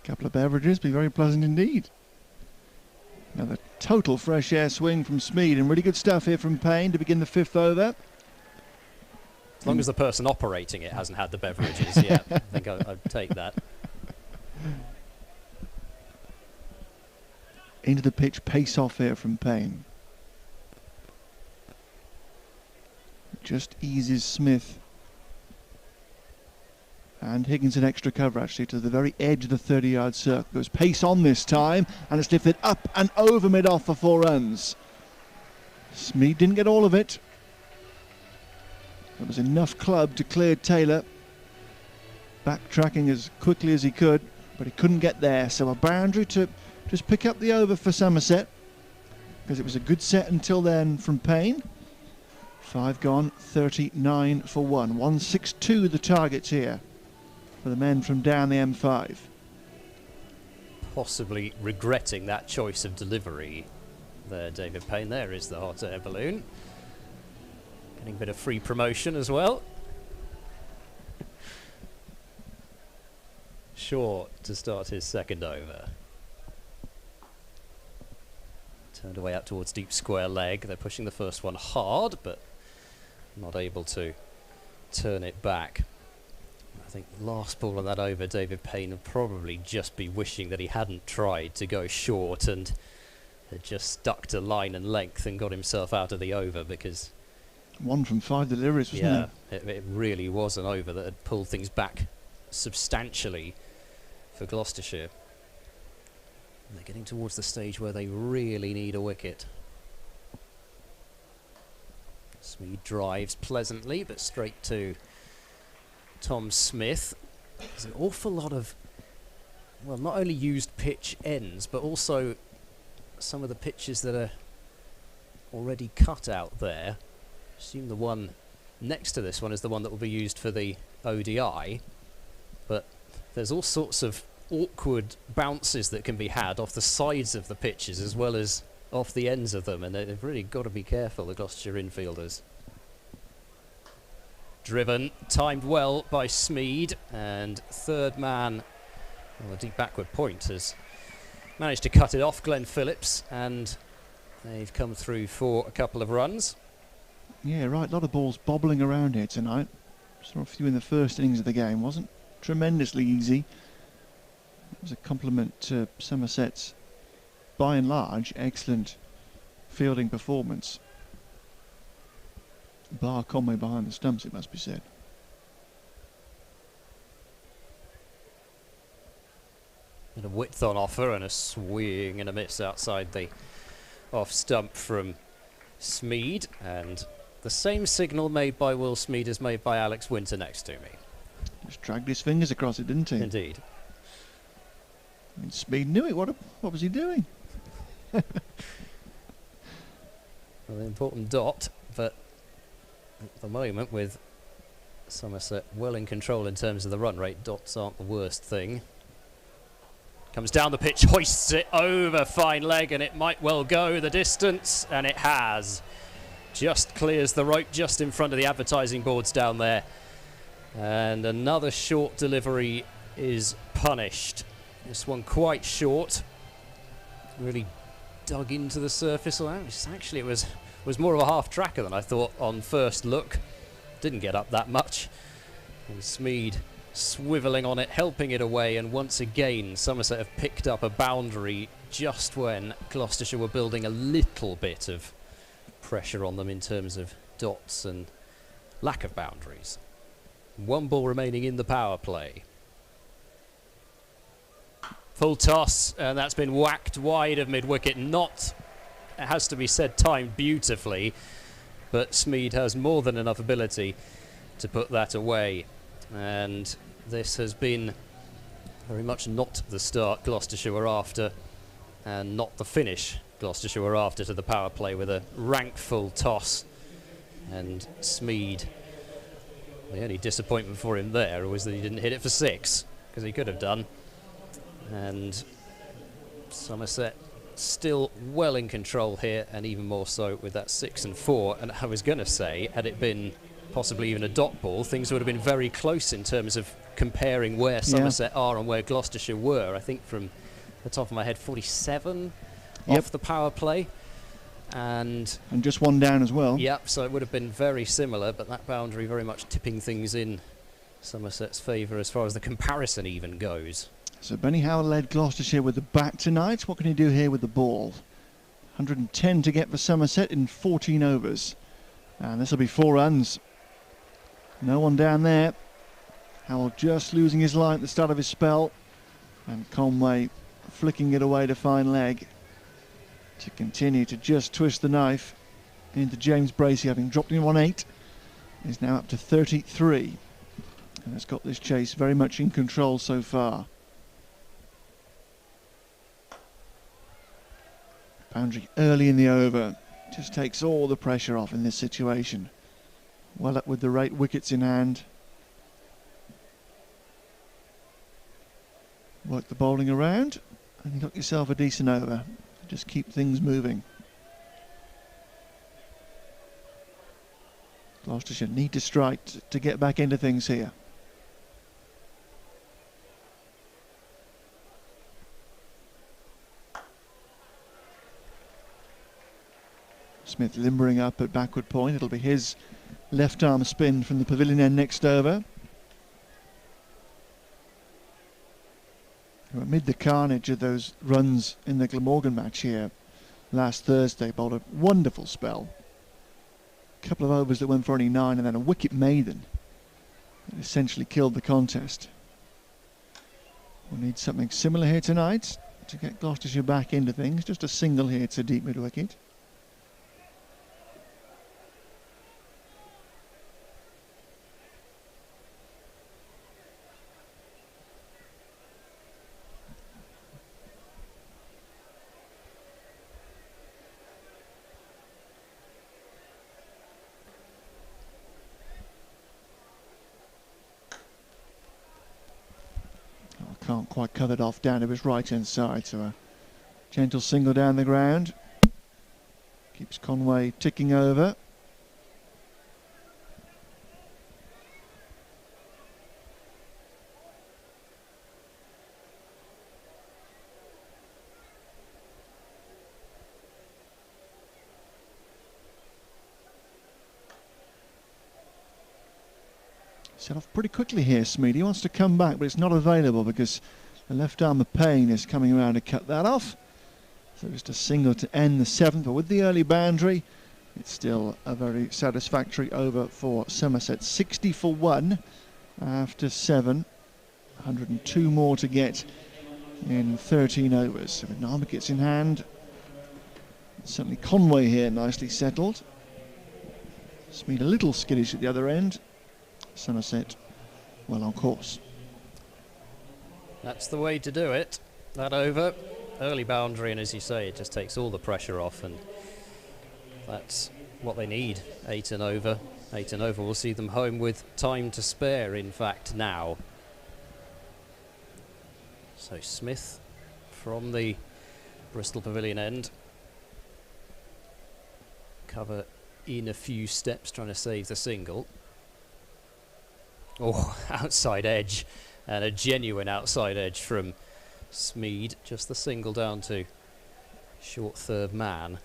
Couple of beverages, be very pleasant indeed. Another total fresh air swing from Smeed, and really good stuff here from Payne to begin the 5th over. As long as the person operating it hasn't had the beverages, yeah, I think I'd take that. Into the pitch, pace off here from Payne. Just eases Smith. And Higgins an extra cover actually to the very edge of the 30-yard circle. Goes pace on this time, and it's lifted up and over mid-off for 4 runs. Smeed didn't get all of it. There was enough club to clear Taylor. Backtracking as quickly as he could, but he couldn't get there. So a boundary to just pick up the over for Somerset, because it was a good set until then from Payne. 5 gone, 39 for 1. 162 the targets here for the men from down the M5. Possibly regretting that choice of delivery there, David Payne. There is the hot air balloon. Getting a bit of free promotion as well. Shaw to start his second over. Turned away out towards deep square leg. They're pushing the first one hard, but not able to turn it back. I think last ball on that over, David Payne would probably just be wishing that he hadn't tried to go short and had just stuck to line and length and got himself out of the over, because 1 from 5 deliveries, wasn't it really was an over that had pulled things back substantially for Gloucestershire. And they're getting towards the stage where they really need a wicket. Smeed drives pleasantly, but straight to Tom Smith. There's an awful lot of, well, not only used pitch ends, but also some of the pitches that are already cut out there. I assume the one next to this one is the one that will be used for the ODI, but there's all sorts of awkward bounces that can be had off the sides of the pitches as well as off the ends of them, and they've really got to be careful, the Gloucestershire infielders. Driven, timed well by Smeed, and third man, well, a deep backward point, has managed to cut it off, Glenn Phillips, and they've come through for a couple of runs. Yeah, right, a lot of balls bobbling around here tonight. Saw a few in the first innings of the game. Wasn't tremendously easy. It was a compliment to Somerset's, by and large, excellent fielding performance. Bar Conway behind the stumps, it must be said. And a width on offer and a swing and a miss outside the off stump from Smeed, and the same signal made by Will Smeed is made by Alex Winter next to me. Just dragged his fingers across it, didn't he? Indeed. I mean, Smeed knew it. What was he doing? Well, an important dot, but at the moment, with Somerset well in control in terms of the run rate, dots aren't the worst thing. Comes down the pitch, hoists it over fine leg, and it might well go the distance, and it has. Just clears the rope just in front of the advertising boards down there. And another short delivery is punished. This one quite short. Really dug into the surface. Actually, it was more of a half tracker than I thought on first look. Didn't get up that much. And Smeed swivelling on it, helping it away, and once again Somerset have picked up a boundary just when Gloucestershire were building a little bit of pressure on them in terms of dots and lack of boundaries. 1 ball remaining in the power play. Full toss, and that's been whacked wide of mid-wicket. Not, it has to be said, timed beautifully, but Smeed has more than enough ability to put that away. And this has been very much not the start Gloucestershire were after, and not the finish Gloucestershire were after to the power play, with a rank full toss. And Smeed, the only disappointment for him there was that he didn't hit it for 6, because he could have done. And Somerset still well in control here, and even more so with that 6 and 4. And I was going to say, had it been possibly even a dot ball, things would have been very close in terms of comparing where Somerset are and where Gloucestershire were. I think from the top of my head, 47 off the power play. And just one down as well. Yep, so it would have been very similar, but that boundary very much tipping things in Somerset's favour as far as the comparison even goes. So Benny Howell led Gloucestershire with the back tonight. What can he do here with the ball? 110 to get for Somerset in 14 overs. And this will be 4 runs. No one down there. Howell just losing his line at the start of his spell. And Conway flicking it away to fine leg to continue to just twist the knife into James Bracey, having dropped in 1-8. He's now up to 33. And has got this chase very much in control so far. Boundary early in the over just takes all the pressure off in this situation. Well up with the right wickets in hand. Work the bowling around and you got yourself a decent over. Just keep things moving. Gloucestershire need to strike to get back into things here. Smith limbering up at backward point. It'll be his left arm spin from the pavilion end next over. Amid the carnage of those runs in the Glamorgan match here last Thursday, bowled a wonderful spell. A couple of overs that went for only 9 and then a wicket maiden that essentially killed the contest. We'll need something similar here tonight to get Gloucestershire back into things. Just a single here to deep mid wicket. Can't quite cut it off down to his right hand side, so a gentle single down the ground. Keeps Conway ticking over. Set off pretty quickly here, Smeedy. He wants to come back, but it's not available because the left arm of Payne is coming around to cut that off. So just a single to end the 7th, but with the early boundary, it's still a very satisfactory over for Somerset. 60 for 1 after 7. 102 more to get in 13 overs. So with 9 wickets in hand, certainly Conway here nicely settled. Smeed a little skittish at the other end. Somerset well on course. That's the way to do it. That over, early boundary, and as you say, it just takes all the pressure off, and that's what they need. 8 and over. 8 and over will see them home with time to spare, in fact, now. So Smith from the Bristol Pavilion end. Cover in a few steps, trying to save the single. Oh, outside edge, and a genuine outside edge from Smeed. Just the single down to short third man.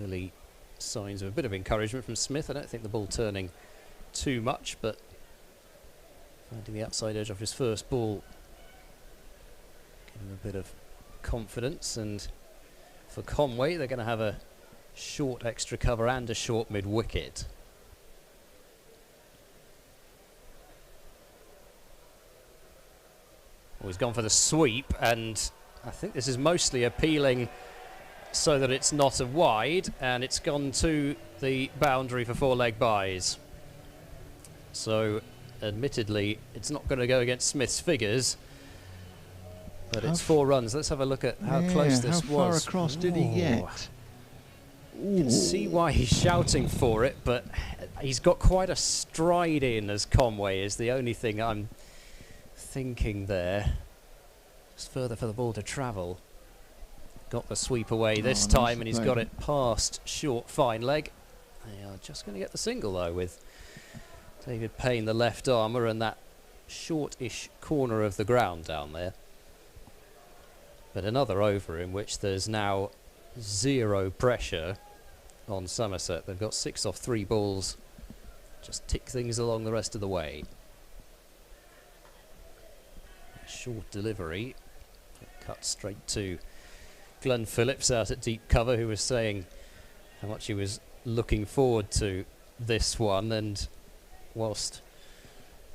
Early signs of a bit of encouragement from Smith. I don't think the ball turning too much, but finding the outside edge off his first ball giving him a bit of confidence. And for Conway, they're going to have a short extra cover and a short mid wicket. Oh, he's gone for the sweep, and I think this is mostly appealing so that it's not a wide, and it's gone to the boundary for 4-leg byes. So, admittedly, it's not going to go against Smith's figures, but it's 4 runs. Let's have a look at how close this was. How far across did he get? You can see why he's shouting for it, but he's got quite a stride in, as Conway is the only thing I'm thinking there. Just further for the ball to travel. Got the sweep away this time, and he's got it past short fine leg. They are just going to get the single though, with David Payne, the left armour, and that shortish corner of the ground down there. But another over in which there's now zero pressure on Somerset. They've got 6 off 3 balls. Just tick things along the rest of the way. Short delivery. Cut straight to Glenn Phillips out at deep cover, who was saying how much he was looking forward to this one, and whilst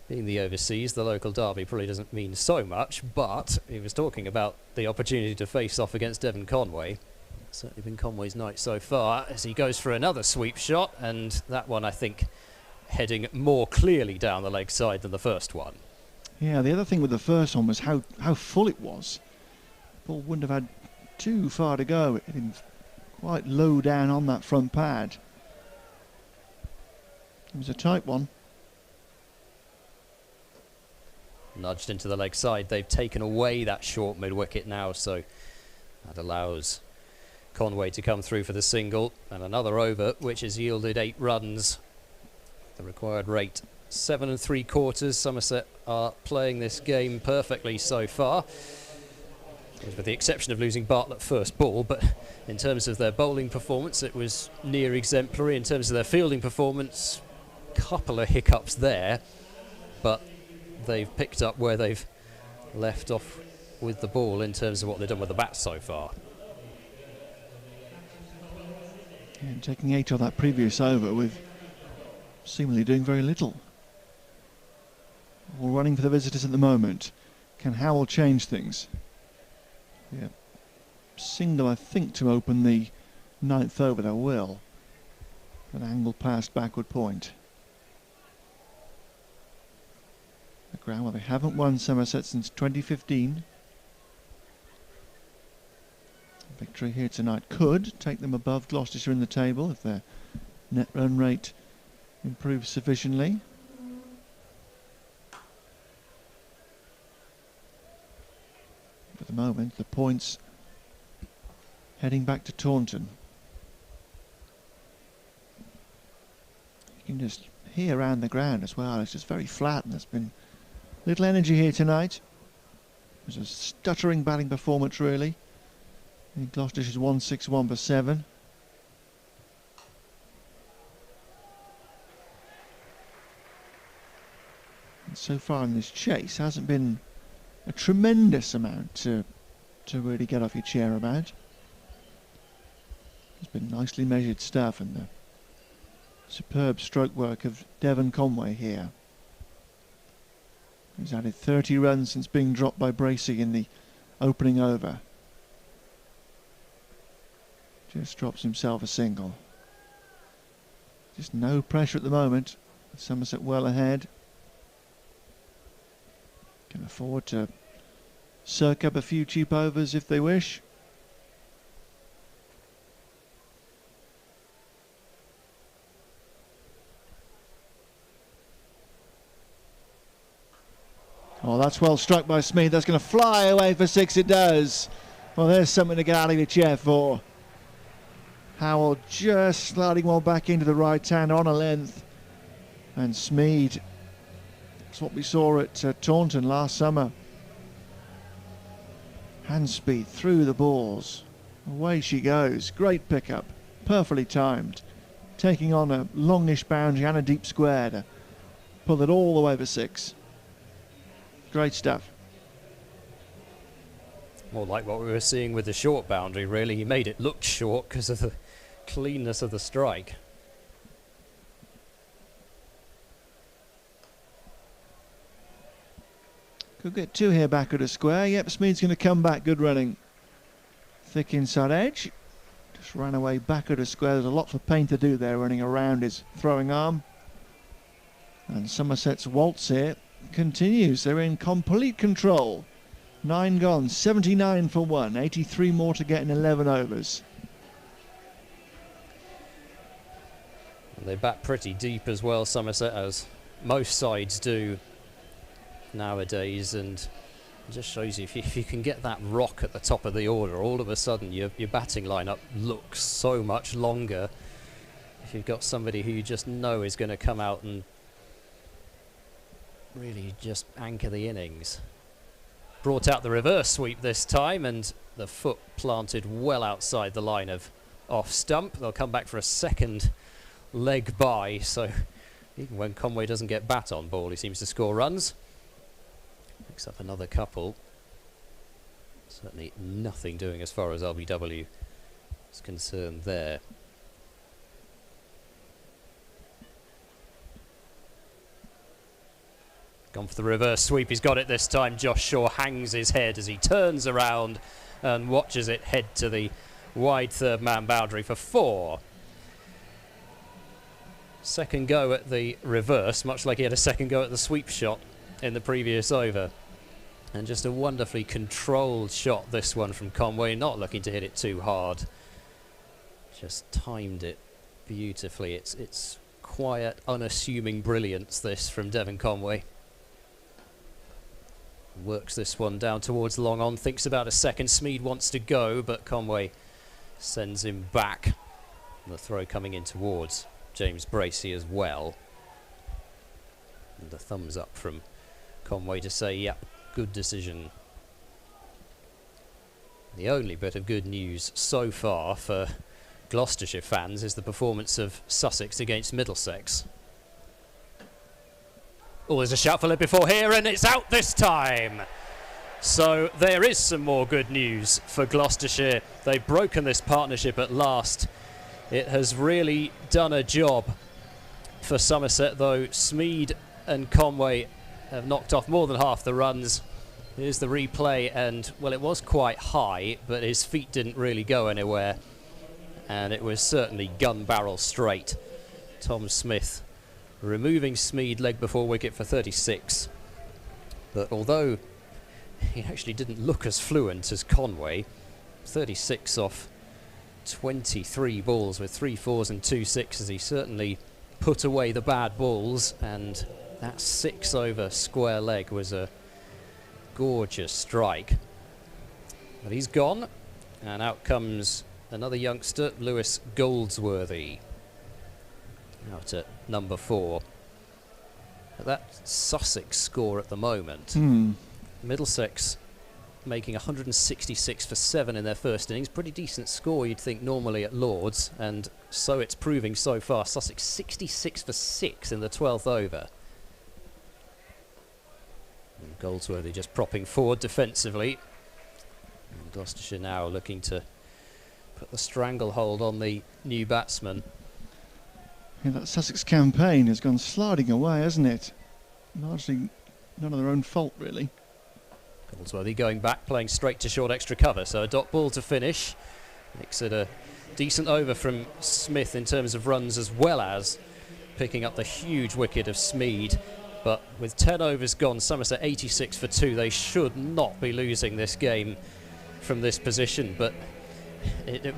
being the overseas, the local derby probably doesn't mean so much, but he was talking about the opportunity to face off against Devin Conway. Certainly been Conway's night so far, as he goes for another sweep shot, and that one I think heading more clearly down the leg side than the first one. Yeah, the other thing with the first one was how full it was. Ball wouldn't have had too far to go. It was quite low down on that front pad. It was a tight one. Nudged into the leg side. They've taken away that short mid-wicket now, so that allows Conway to come through for the single. And another over, which has yielded 8 runs. The required rate 7 3/4. Somerset are playing this game perfectly so far, with the exception of losing Bartlett first ball. But in terms of their bowling performance, it was near exemplary. In terms of their fielding performance, couple of hiccups there, but they've picked up where they've left off with the ball in terms of what they've done with the bat so far. And taking 8 on that previous over with seemingly doing very little. All running for the visitors at the moment. Can Howell change things? Yeah. Single, I think, to open the 9th over. They will. An angle past backward point. The ground where they haven't won Somerset since 2015. A victory here tonight could take them above Gloucestershire in the table if their net run rate improves sufficiently. At the moment, the points heading back to Taunton. You can just hear around the ground as well. It's just very flat, and there's been little energy here tonight. It was a stuttering batting performance, really. I think Gloucestershire's 161 for 7. And so far in this chase, hasn't been a tremendous amount to really get off your chair about. It's been nicely measured stuff, and the superb stroke work of Devin Conway here. He's added 30 runs since being dropped by Bracey in the opening over. Just drops himself a single. Just no pressure at the moment. Somerset well ahead. Can afford to circ up a few cheap overs if they wish. Oh, that's well struck by Smith. That's going to fly away for 6. It does. Well, there's something to get out of your chair for. Howell just sliding one back into the right hand on a length. And Smead, that's what we saw at Taunton last summer. Hand speed through the balls. Away she goes. Great pickup. Perfectly timed. Taking on a longish boundary and a deep square to pull it all the way for 6. Great stuff. More like what we were seeing with the short boundary, really. He made it look short because of the cleanness of the strike. Could get 2 here back at a square. Yep, Smead's going to come back. Good running. Thick inside edge. Just ran away back at a square. There's a lot for Payne to do there, running around his throwing arm. And Somerset's waltz here continues. They're in complete control. 9 gone, 79 for 1, 83 more to get in 11 overs. They bat pretty deep as well, Somerset, as most sides do nowadays, and it just shows you if you can get that rock at the top of the order, all of a sudden your batting lineup looks so much longer. If you've got somebody who you just know is going to come out and really just anchor the innings. brought out the reverse sweep this time, and the foot planted well outside the line of off stump. They'll come back for a second leg bye, so even when Conway doesn't get bat on ball, he seems to score runs. Picks up another couple. Certainly nothing doing as far as LBW is concerned there. Gone for the reverse sweep, he's got it this time. Josh Shaw hangs his head as he turns around and watches it head to the wide third man boundary for 4. Second go at the reverse, much like he had a second go at the sweep shot in the previous over. And just a wonderfully controlled shot, this one from Conway, not looking to hit it too hard. Just timed it beautifully. It's quiet, unassuming brilliance, this, from Devin Conway. Works this one down towards long on, thinks about a second. Smead wants to go, but Conway sends him back. The throw coming in towards James Bracey as well. And a thumbs up from Conway to say, yep, good decision. The only bit of good news so far for Gloucestershire fans is the performance of Sussex against Middlesex. Oh, there's a shout for leg before here, and it's out this time. So there is some more good news for Gloucestershire. They've broken this partnership at last. It has really done a job for Somerset, though. Smead and Conway have knocked off more than half the runs. Here's the replay, and, well, it was quite high, but his feet didn't really go anywhere. And it was certainly gun barrel straight. Tom Smith removing Smead leg before wicket for 36. But although he actually didn't look as fluent as Conway, 36 off 23 balls with 3 4s and 2 6s, he certainly put away the bad balls, and that 6 over square leg was a gorgeous strike. But he's gone, and out comes another youngster, Lewis Goldsworthy, out at number 4. But that Sussex score at the moment, Middlesex making 166 for 7 in their first innings, pretty decent score you'd think normally at Lord's, and so it's proving so far. Sussex 66 for 6 in the 12th over. And Goldsworthy just propping forward defensively. And Gloucestershire now looking to put the stranglehold on the new batsman. Yeah, that Sussex campaign has gone sliding away, hasn't it? Largely none of their own fault, really. Goldsworthy going back, playing straight to short extra cover, so a dot ball to finish. Makes it a decent over from Smith in terms of runs, as well as picking up the huge wicket of Smead. But with 10 overs gone, Somerset 86 for 2. They should not be losing this game from this position, but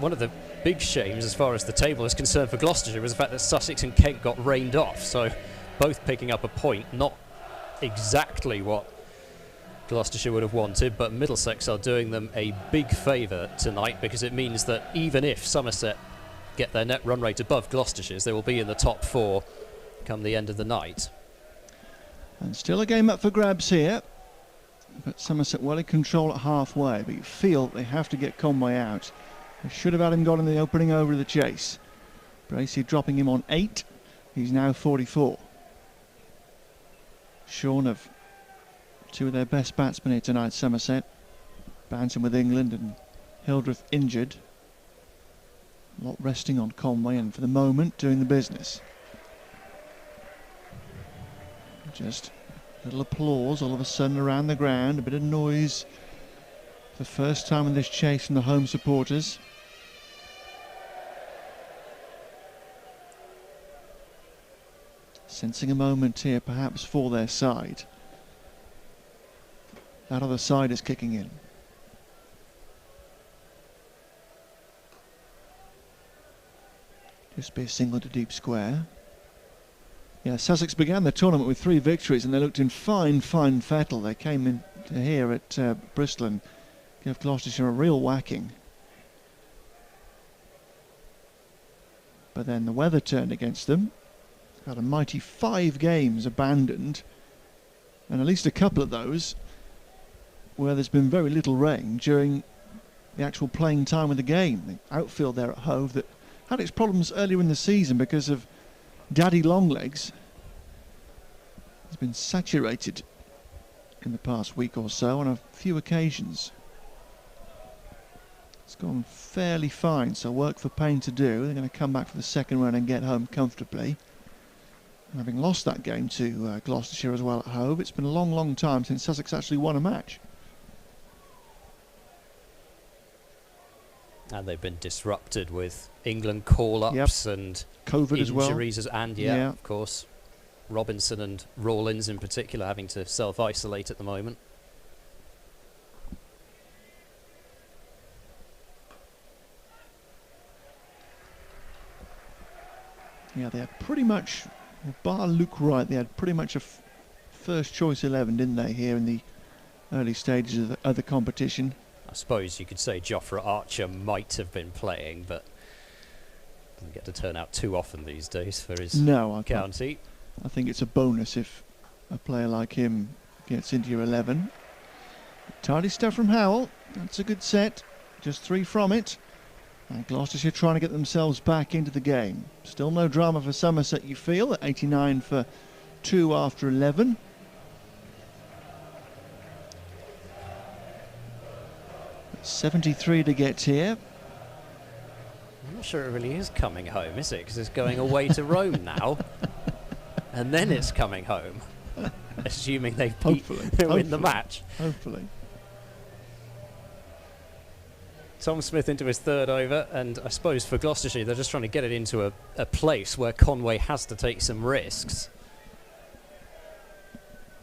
one of the big shames as far as the table is concerned for Gloucestershire was the fact that Sussex and Kent got rained off, so both picking up a point, not exactly what Gloucestershire would have wanted, but Middlesex are doing them a big favour tonight, because it means that even if Somerset get their net run rate above Gloucestershire's, they will be in the top 4 come the end of the night. And still a game up for grabs here, but Somerset well in control at halfway, but you feel they have to get Conway out. They should have had him gone in the opening over of the chase. Bracey dropping him on 8. He's now 44. Shorn of 2 of their best batsmen here tonight, Somerset. Bouncing with England, and Hildreth injured. A lot resting on Conway, and for the moment doing the business. Just a little applause all of a sudden around the ground, a bit of noise. The first time in this chase from the home supporters. Sensing a moment here perhaps for their side. That other side is kicking in. Just be a single to deep square. Yeah, Sussex began the tournament with 3 victories, and they looked in fine fettle. They came in here at Bristol and gave Gloucestershire a real whacking. But then the weather turned against them. Got a mighty 5 games abandoned, and at least a couple of those where there's been very little rain during the actual playing time of the game. The outfield there at Hove that had its problems earlier in the season because of Daddy Longlegs has been saturated in the past week or so on a few occasions. It's gone fairly fine, so work for Payne to do. They're going to come back for the second run and get home comfortably. And having lost that game to Gloucestershire as well at Hove, it's been a long, long time since Sussex actually won a match. And they've been disrupted with England call-ups and COVID as well. Injuries, and of course, Robinson and Rawlins in particular having to self-isolate at the moment. Yeah, they had pretty much, bar Luke Wright, they had pretty much a first choice 11, didn't they, here in the early stages of the competition. I suppose you could say Jofra Archer might have been playing, but doesn't get to turn out too often these days for his county. I think it's a bonus if a player like him gets into your 11. Tidy stuff from Howell. That's a good set. Just 3 from it. And Gloucestershire trying to get themselves back into the game. Still no drama for Somerset, you feel, at 89 for 2 after 11. It's 73 to get here. I'm not sure it really is coming home, is it? Because it's going away to Rome now. And then it's coming home. Assuming they win the match. Hopefully. Tom Smith into his 3rd over, and I suppose for Gloucestershire they're just trying to get it into a place where Conway has to take some risks.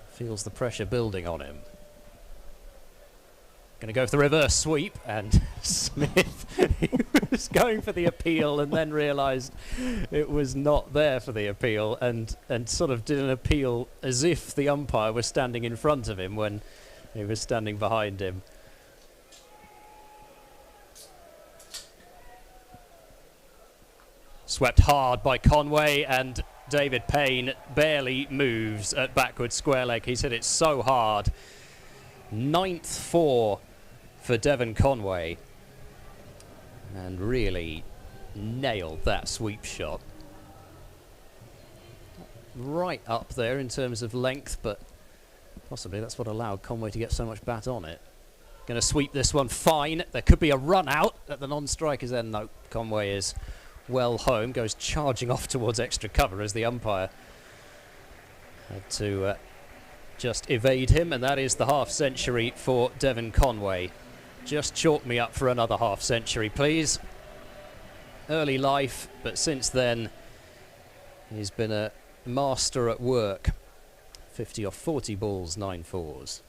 Feels the pressure building on him. Going to go for the reverse sweep, and Smith was going for the appeal and then realised it was not there for the appeal, and sort of did an appeal as if the umpire was standing in front of him when he was standing behind him. Swept hard by Conway, and David Payne barely moves at backward square leg. He's hit it so hard. 9th for Devin Conway. And really nailed that sweep shot. Right up there in terms of length, but possibly that's what allowed Conway to get so much bat on it. Going to sweep this one fine. There could be a run out at the non-strikers end. No, Conway is well home, goes charging off towards extra cover as the umpire had to just evade him, and that is the half century for Devin Conway. Just chalk me up for another half century, please. Early life, but since then he's been a master at work. 50 off 40 balls, 9 fours.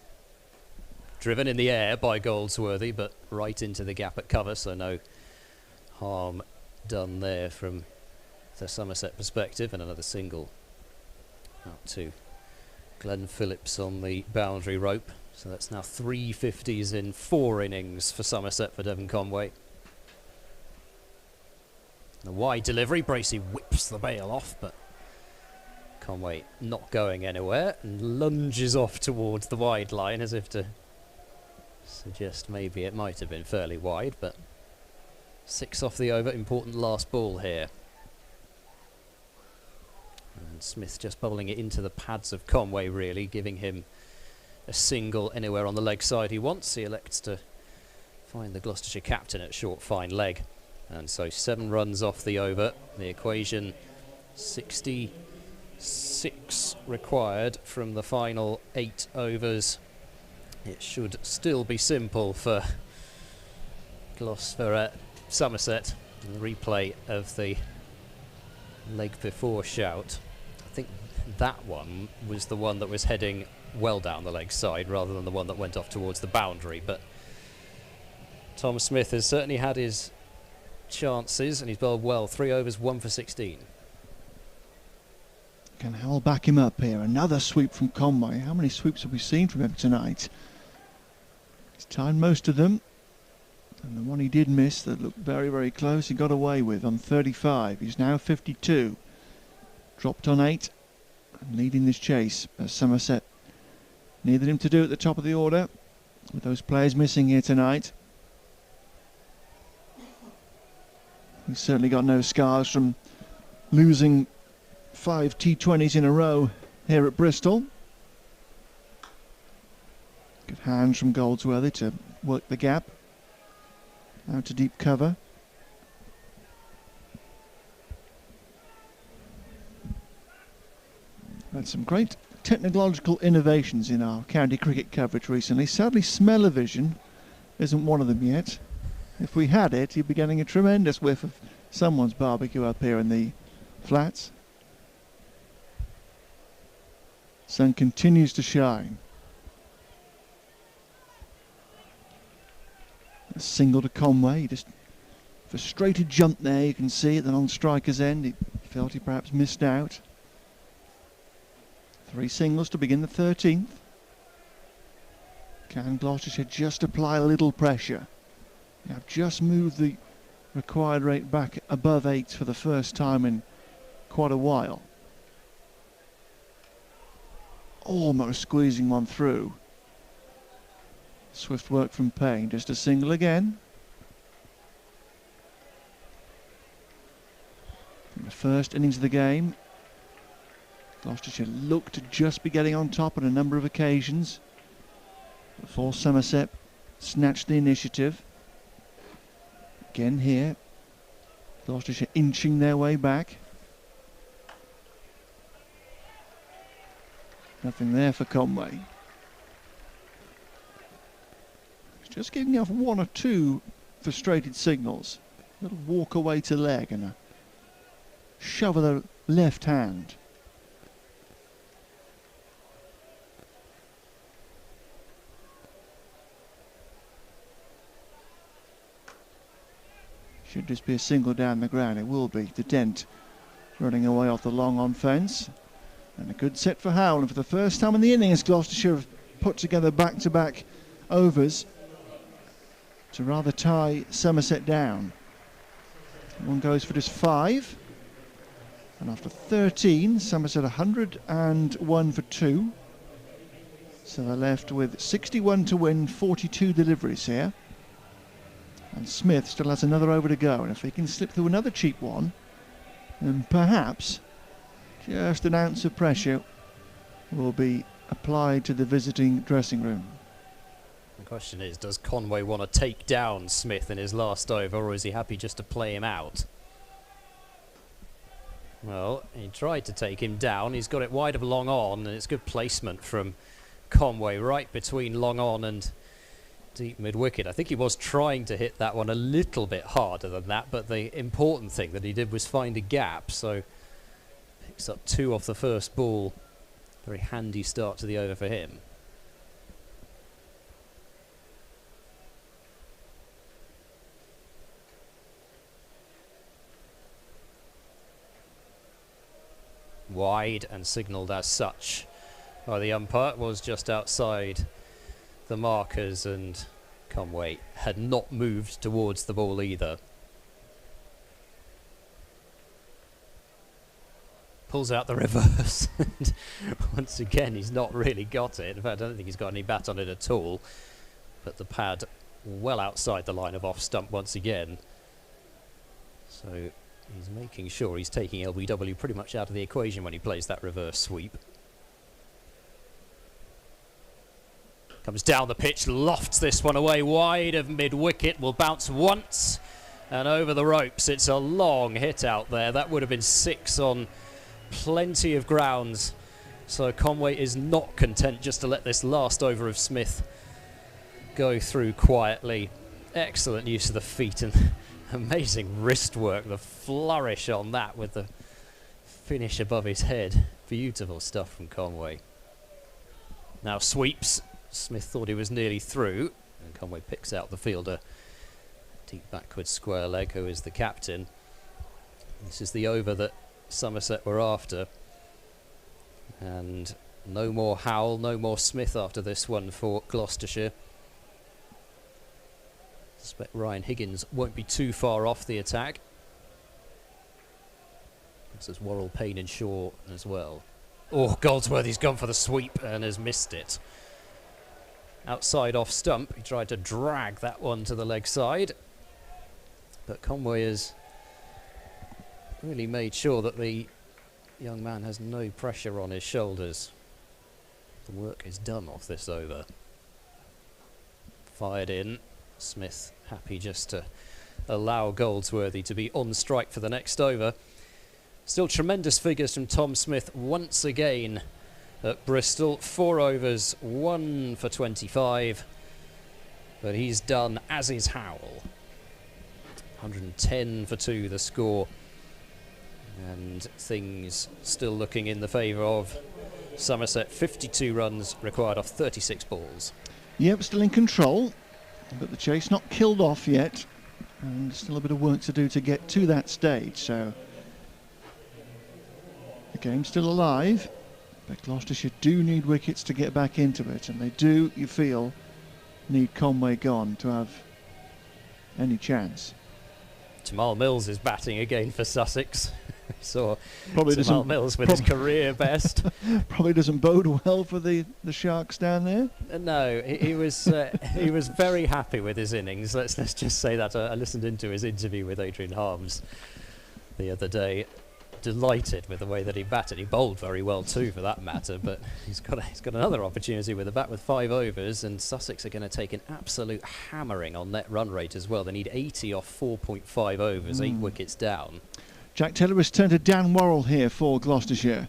Driven in the air by Goldsworthy, but right into the gap at cover, so no harm done there from the Somerset perspective, and another single out to Glenn Phillips on the boundary rope. So that's now 3 50s in 4 innings for Somerset for Devin Conway. The wide delivery, Bracey whips the bail off, but Conway not going anywhere and lunges off towards the wide line as if to suggest maybe it might have been fairly wide, but 6 off the over, important last ball here. And Smith just bowling it into the pads of Conway, really, giving him a single anywhere on the leg side he wants. He elects to find the Gloucestershire captain at short fine leg. And so 7 runs off the over. The equation 66 required from the final 8 overs. It should still be simple for Somerset. The replay of the leg before shout. I think that one was the one that was heading well down the leg side rather than the one that went off towards the boundary, but Tom Smith has certainly had his chances and he's bowled well. 3 overs, 1 for 16. Can Howell back him up here? Another sweep from Conway. How many sweeps have we seen from him tonight? He's timed most of them. And the one he did miss that looked very, very close, he got away with on 35. He's now 52. Dropped on 8 and leading this chase as Somerset needed him to do at the top of the order. with those players missing here tonight. He's certainly got no scars from losing 5 T20s in a row here at Bristol. Good hands from Goldsworthy to work the gap out to deep cover. Had some great technological innovations in our county cricket coverage recently. Sadly, smell-o-vision isn't one of them yet. If we had it, you'd be getting a tremendous whiff of someone's barbecue up here in the flats. Sun continues to shine. A single to Conway, just frustrated jump there, you can see at the non-striker's end. He felt he perhaps missed out. 3 singles to begin the 13th. Can Gloucestershire just apply a little pressure? They have just moved the required rate back above 8 for the first time in quite a while. Almost squeezing one through. Swift work from Payne, just a single again. In the first innings of the game, Gloucestershire looked to just be getting on top on a number of occasions before Somerset snatched the initiative. Again here, Gloucestershire inching their way back. Nothing there for Conway. He's just giving off 1 or 2 frustrated signals. A little walk away to leg and a shove of the left hand. Should just be a single down the ground. It will be. The Dent running away off the long on fence. And a good set for Howland. For the first time in the innings, Gloucestershire have put together back-to-back overs to rather tie Somerset down. One goes for just 5. And after 13, Somerset 101 for 2. So they're left with 61 to win, 42 deliveries here. And Smith still has another over to go, and if he can slip through another cheap one, then perhaps just an ounce of pressure will be applied to the visiting dressing room. The question is, does Conway want to take down Smith in his last over, or is he happy just to play him out? Well, he tried to take him down. He's got it wide of long on, and it's good placement from Conway right between long on and deep mid-wicket. I think he was trying to hit that one a little bit harder than that, but the important thing that he did was find a gap, so picks up 2 off the first ball. Very handy start to the over for him. Wide and signalled as such by the umpire. Was just outside the markers, and Conway had not moved towards the ball either. Pulls out the reverse, and once again he's not really got it. In fact, I don't think he's got any bat on it at all, but the pad well outside the line of off stump once again. So he's making sure he's taking LBW pretty much out of the equation when he plays that reverse sweep. Comes down the pitch, lofts this one away wide of mid-wicket, will bounce once and over the ropes. It's a long hit out there. That would have been 6 on plenty of grounds. So Conway is not content just to let this last over of Smith go through quietly. Excellent use of the feet and amazing wrist work. The flourish on that with the finish above his head. Beautiful stuff from Conway. Now sweeps. Smith thought he was nearly through, and Conway picks out the fielder. Deep backward square leg, who is the captain. This is the over that Somerset were after. And no more Howell, no more Smith after this one for Gloucestershire. I suspect Ryan Higgins won't be too far off the attack. This is Worrell, Payne and Shaw as well. Oh, Goldsworthy's gone for the sweep and has missed it. outside off stump. He tried to drag that one to the leg side, but Conway has really made sure that the young man has no pressure on his shoulders. The work is done off this over. Fired in. Smith happy just to allow Goldsworthy to be on strike for the next over. Still tremendous figures from Tom Smith once again at Bristol. 4 overs, 1 for 25. But he's done as is Howell. 110 for 2 the score. And things still looking in the favour of Somerset. 52 runs required off 36 balls. Yep, still in control, but the chase not killed off yet, and still a bit of work to do to get to that stage. So the game's still alive, but Gloucestershire do need wickets to get back into it, and they do, you feel, need Conway gone to have any chance. Jamal Mills is batting again for Sussex. We saw Probably Jamal Mills with his career best. Probably doesn't bode well for the Sharks down there. No, he was he was very happy with his innings. Let's just say that. I listened into his interview with Adrian Harms the other day. Delighted with the way that he batted. He bowled very well too, for that matter. But he's got another opportunity with a bat with 5 overs, and Sussex are going to take an absolute hammering on net run rate as well. They need 80 off 4.5 overs, 8 wickets down. Jack Taylor has turned to Dan Worrell here for Gloucestershire.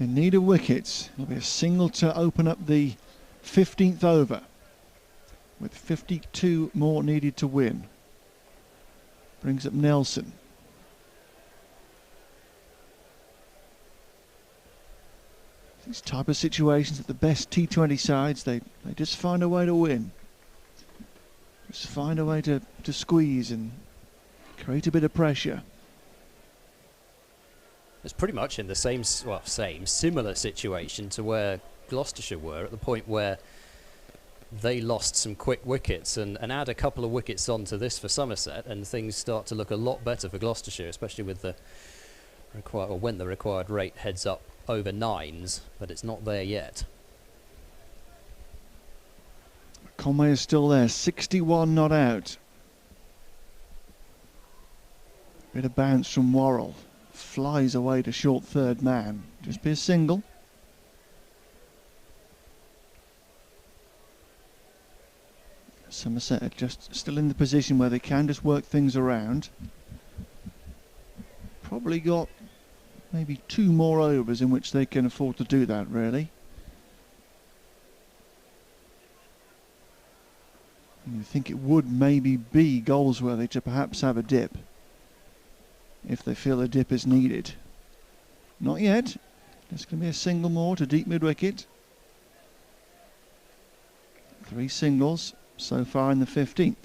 In need of wickets. It'll be a single to open up the 15th over, with 52 more needed to win. Brings up Nelson. These type of situations at the best T20 sides, they just find a way to win. Just find a way to squeeze and create a bit of pressure. It's pretty much in the similar situation to where Gloucestershire were at the point where they lost some quick wickets, and add a couple of wickets onto this for Somerset, and things start to look a lot better for Gloucestershire, especially with the when the required rate heads up over 9s, but it's not there yet. Conway is still there, 61 not out. Bit of bounce from Worrell. Flies away to short third man. Just be a single. Somerset are just still in the position where they can just work things around. Probably got maybe 2 more overs in which they can afford to do that, really. And you think it would maybe be Goldsworthy to perhaps have a dip, if they feel a dip is needed. Not yet. There's going to be a single more to deep mid-wicket. 3 singles so far in the 15th.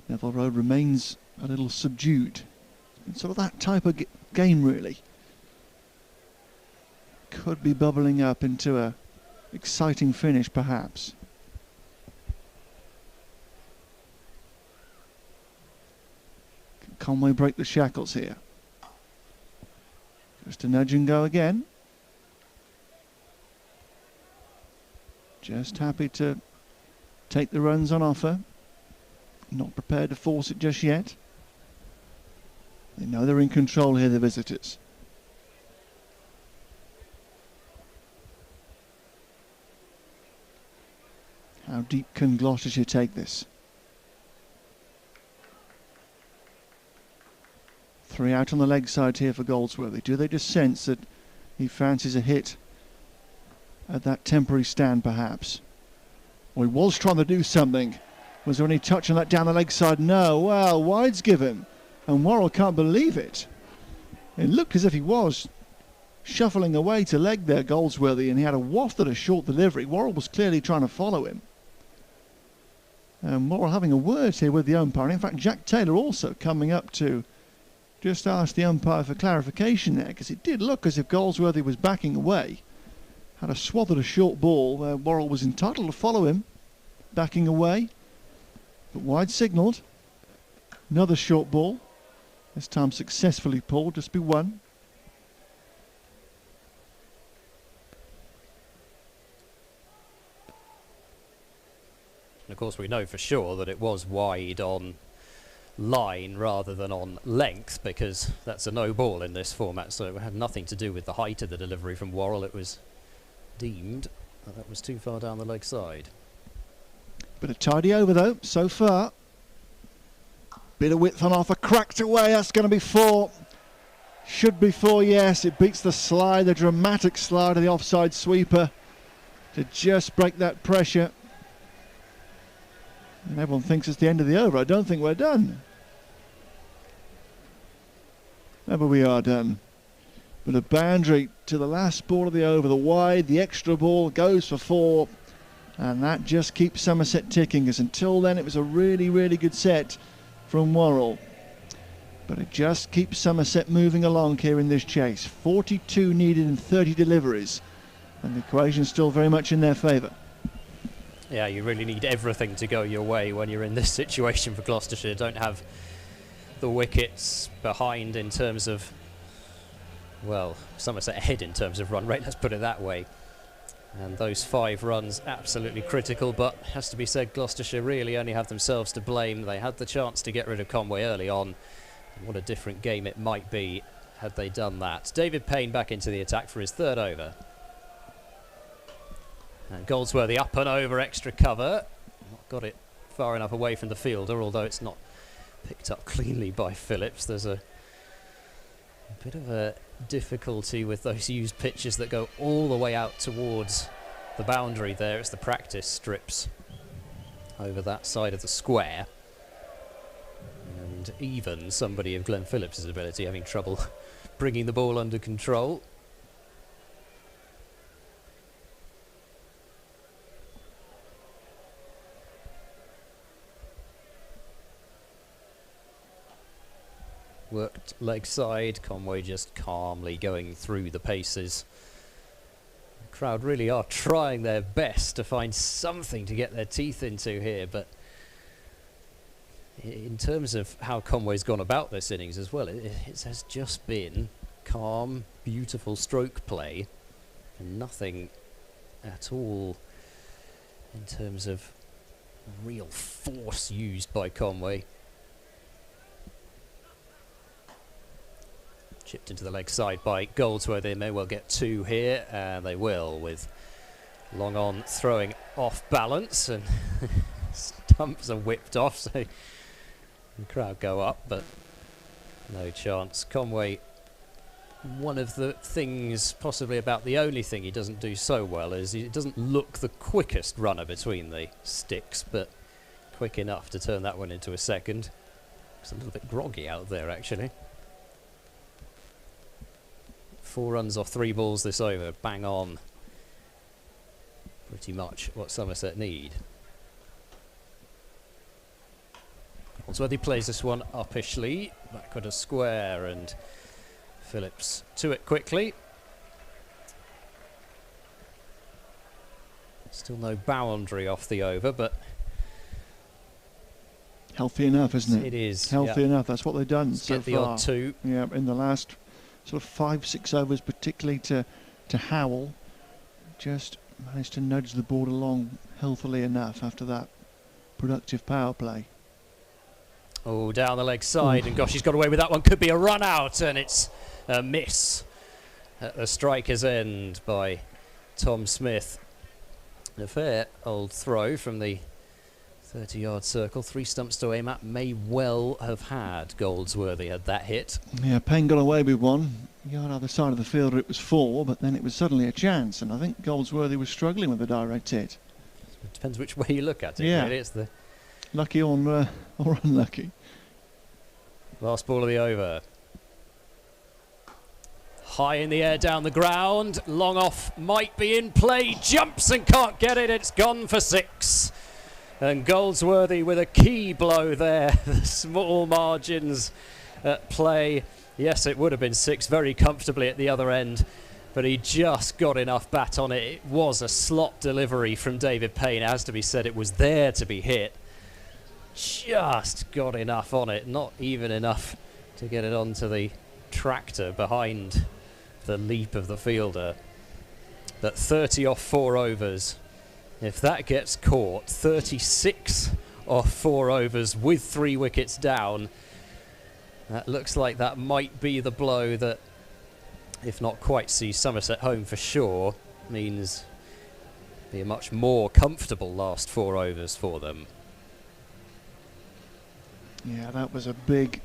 Neville Road remains a little subdued. It's sort of that type of game, really. Could be bubbling up into a exciting finish, perhaps. Can Conway break the shackles here? Just a nudge and go again. Just happy to take the runs on offer. Not prepared to force it just yet. They know they're in control here, the visitors. How deep can Gloucestershire take this? 3 out on the leg side here for Goldsworthy. Do they just sense that he fancies a hit at that temporary stand, perhaps? Well, he was trying to do something. Was there any touch on that down the leg side? No. Well, wide's given. And Worrell can't believe it. It looked as if he was shuffling away to leg there, Goldsworthy, and he had a waft at a short delivery. Worrell was clearly trying to follow him. And Worrell having a word here with the umpire. In fact, Jack Taylor also coming up to just ask the umpire for clarification there, because it did look as if Goldsworthy was backing away. Had a swathed a short ball where Worrell was entitled to follow him, backing away. But wide signalled. Another short ball. This time successfully pulled, just be 1. And of course we know for sure that it was wide on line rather than on length, because that's a no ball in this format, so it had nothing to do with the height of the delivery from Worrell. It was deemed that was too far down the leg side. Bit of tidy over though so far. Bit of width on offer, cracked away. That's going to be 4. Should be 4, yes. It beats the slide, the dramatic slide of the offside sweeper to just break that pressure. And everyone thinks it's the end of the over. I don't think we're done. Never we are done. But a boundary to the last ball of the over, the wide, the extra ball goes for 4. And that just keeps Somerset ticking, as until then it was a really, really good set from Worrell. But it just keeps Somerset moving along here in this chase. 42 needed in 30 deliveries. And the equation's still very much in their favour. Yeah, you really need everything to go your way when you're in this situation for Gloucestershire. Don't have the wickets behind in terms of, well, Somerset ahead in terms of run rate, let's put it that way. And those 5 runs, absolutely critical, but has to be said, Gloucestershire really only have themselves to blame. They had the chance to get rid of Conway early on. What a different game it might be had they done that. David Payne back into the attack for his 3rd over. And Goldsworthy up and over, extra cover. Not got it far enough away from the fielder, although it's not picked up cleanly by Phillips. There's a bit of a difficulty with those used pitches that go all the way out towards the boundary there. It's the practice strips over that side of the square. And even somebody of Glenn Phillips' ability having trouble bringing the ball under control. Worked leg side, Conway just calmly going through the paces. The crowd really are trying their best to find something to get their teeth into here, but in terms of how Conway's gone about this innings as well, it has just been calm, beautiful stroke play, and nothing at all in terms of real force used by Conway. Chipped into the leg side by Goldsworthy. They may well get 2 here, and they will, with long on throwing off balance, and stumps are whipped off, so the crowd go up, but no chance. Conway, one of the things, possibly about the only thing he doesn't do so well, is he doesn't look the quickest runner between the sticks, but quick enough to turn that one into a second. It's a little bit groggy out there, actually. 4 runs off 3 balls this over, bang on. Pretty much what Somerset need. Goldsworthy plays this one uppishly, backward a square, and Phillips to it quickly. Still no boundary off the over, but healthy enough, isn't it? It is healthy enough. That's what they've done so get the far. odd 2. Yeah, in the last sort of 5-6 overs, particularly to Howell, just managed to nudge the board along healthily enough after that productive power play. Oh, down the leg side, and gosh, he's got away with that one. Could be a run out, and it's a miss at the striker's end by Tom Smith. A fair old throw from the 30-yard circle. 3 stumps to aim at. May well have had Goldsworthy had that hit. Yeah, Payne got away with 1. Yard either side of the fielder, it was 4, but then it was suddenly a chance, and I think Goldsworthy was struggling with the direct hit. It depends which way you look at it. Yeah. Really. It's the lucky or unlucky. Last ball of the over. High in the air down the ground. Long off might be in play. Jumps and can't get it. It's gone for 6. And Goldsworthy with a key blow there. The small margins at play. Yes, it would have been 6 very comfortably at the other end, but he just got enough bat on it. It was a slot delivery from David Payne. It has to be said, it was there to be hit. Just got enough on it, not even enough to get it onto the tractor behind the leap of the fielder. But 30 off 4 overs, If that gets caught, 36 off 4 overs with 3 wickets down. That looks like that might be the blow that, if not quite sees Somerset home for sure, means be a much more comfortable last 4 overs for them. Yeah, that was a big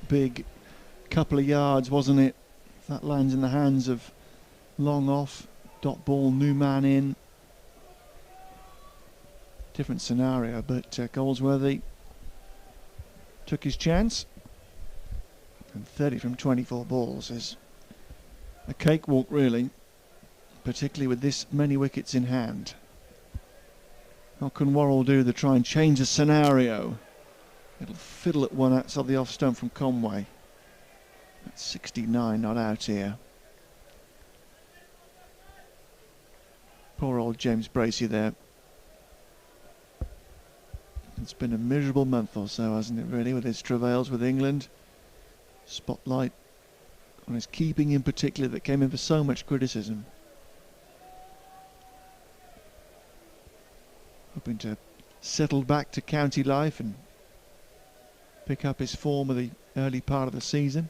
couple of yards, wasn't it? If that lands in the hands of long off, dot ball, new man in. Different scenario, but Goldsworthy took his chance. And 30 from 24 balls is a cakewalk, really, particularly with this many wickets in hand. What can Worrell do to try and change the scenario? It'll fiddle at one outside the off stump from Conway. That's 69 not out here. Poor old James Bracey there. It's been a miserable month or so, hasn't it, really, with his travails with England. Spotlight on his keeping in particular that came in for so much criticism. Hoping to settle back to county life and pick up his form of the early part of the season.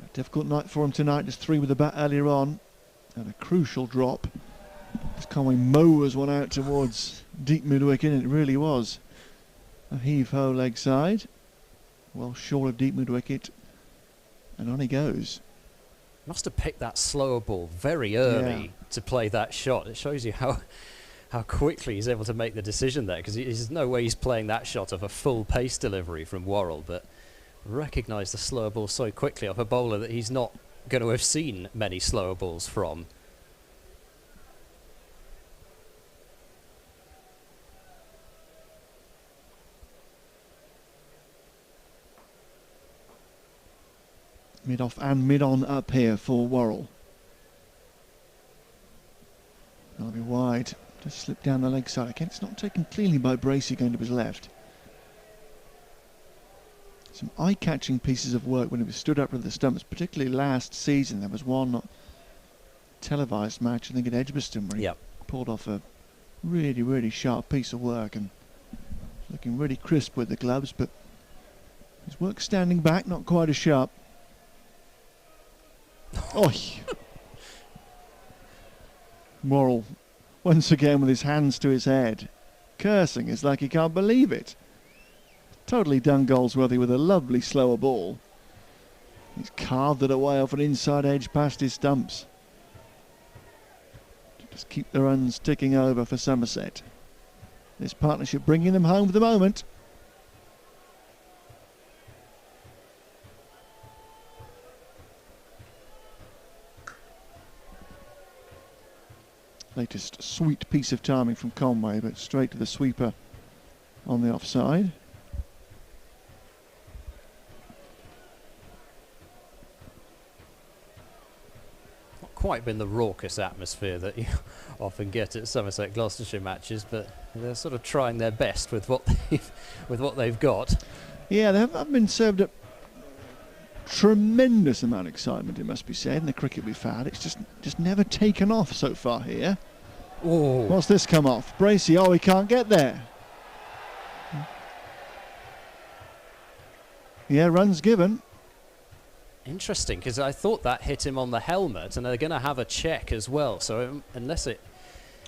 A difficult night for him tonight, just 3 with the bat earlier on, and a crucial drop. As Conway mowers one out towards deep mid-wicket, and it really was a heave-ho leg side, well short of deep mid-wicket, and on he goes. Must have picked that slower ball very early to play that shot. It shows you how quickly he's able to make the decision there, because there's no way he's playing that shot of a full pace delivery from Worrell, but recognised the slower ball so quickly off a bowler that he's not going to have seen many slower balls from. Mid-off and mid-on up here for Worrell. That'll be wide. Just slipped down the leg side again. It's not taken cleanly by Bracey going to his left. Some eye-catching pieces of work when he was stood up with the stumps, particularly last season. There was one televised match, I think at Edgbaston, where he pulled off a really sharp piece of work and looking really crisp with the gloves, but his work standing back, not quite as sharp. Oh, Worrell once again with his hands to his head, cursing. It's like he can't believe it. Totally done Goldsworthy with a lovely slower ball. He's carved it away off an inside edge past his stumps. Just keep the runs ticking over for Somerset. This partnership bringing them home for the moment. Latest sweet piece of timing from Conway, but straight to the sweeper on the offside. Not quite been the raucous atmosphere that you often get at Somerset Gloucestershire matches, but they're sort of trying their best with what they've got. Yeah, they haven't been served up tremendous amount of excitement, it must be said, in the cricket we've had. It's just never taken off so far here. Oh, what's this come off? Bracey, he can't get there. Yeah, runs given. Interesting, because I thought that hit him on the helmet, and they're going to have a check as well, so unless it...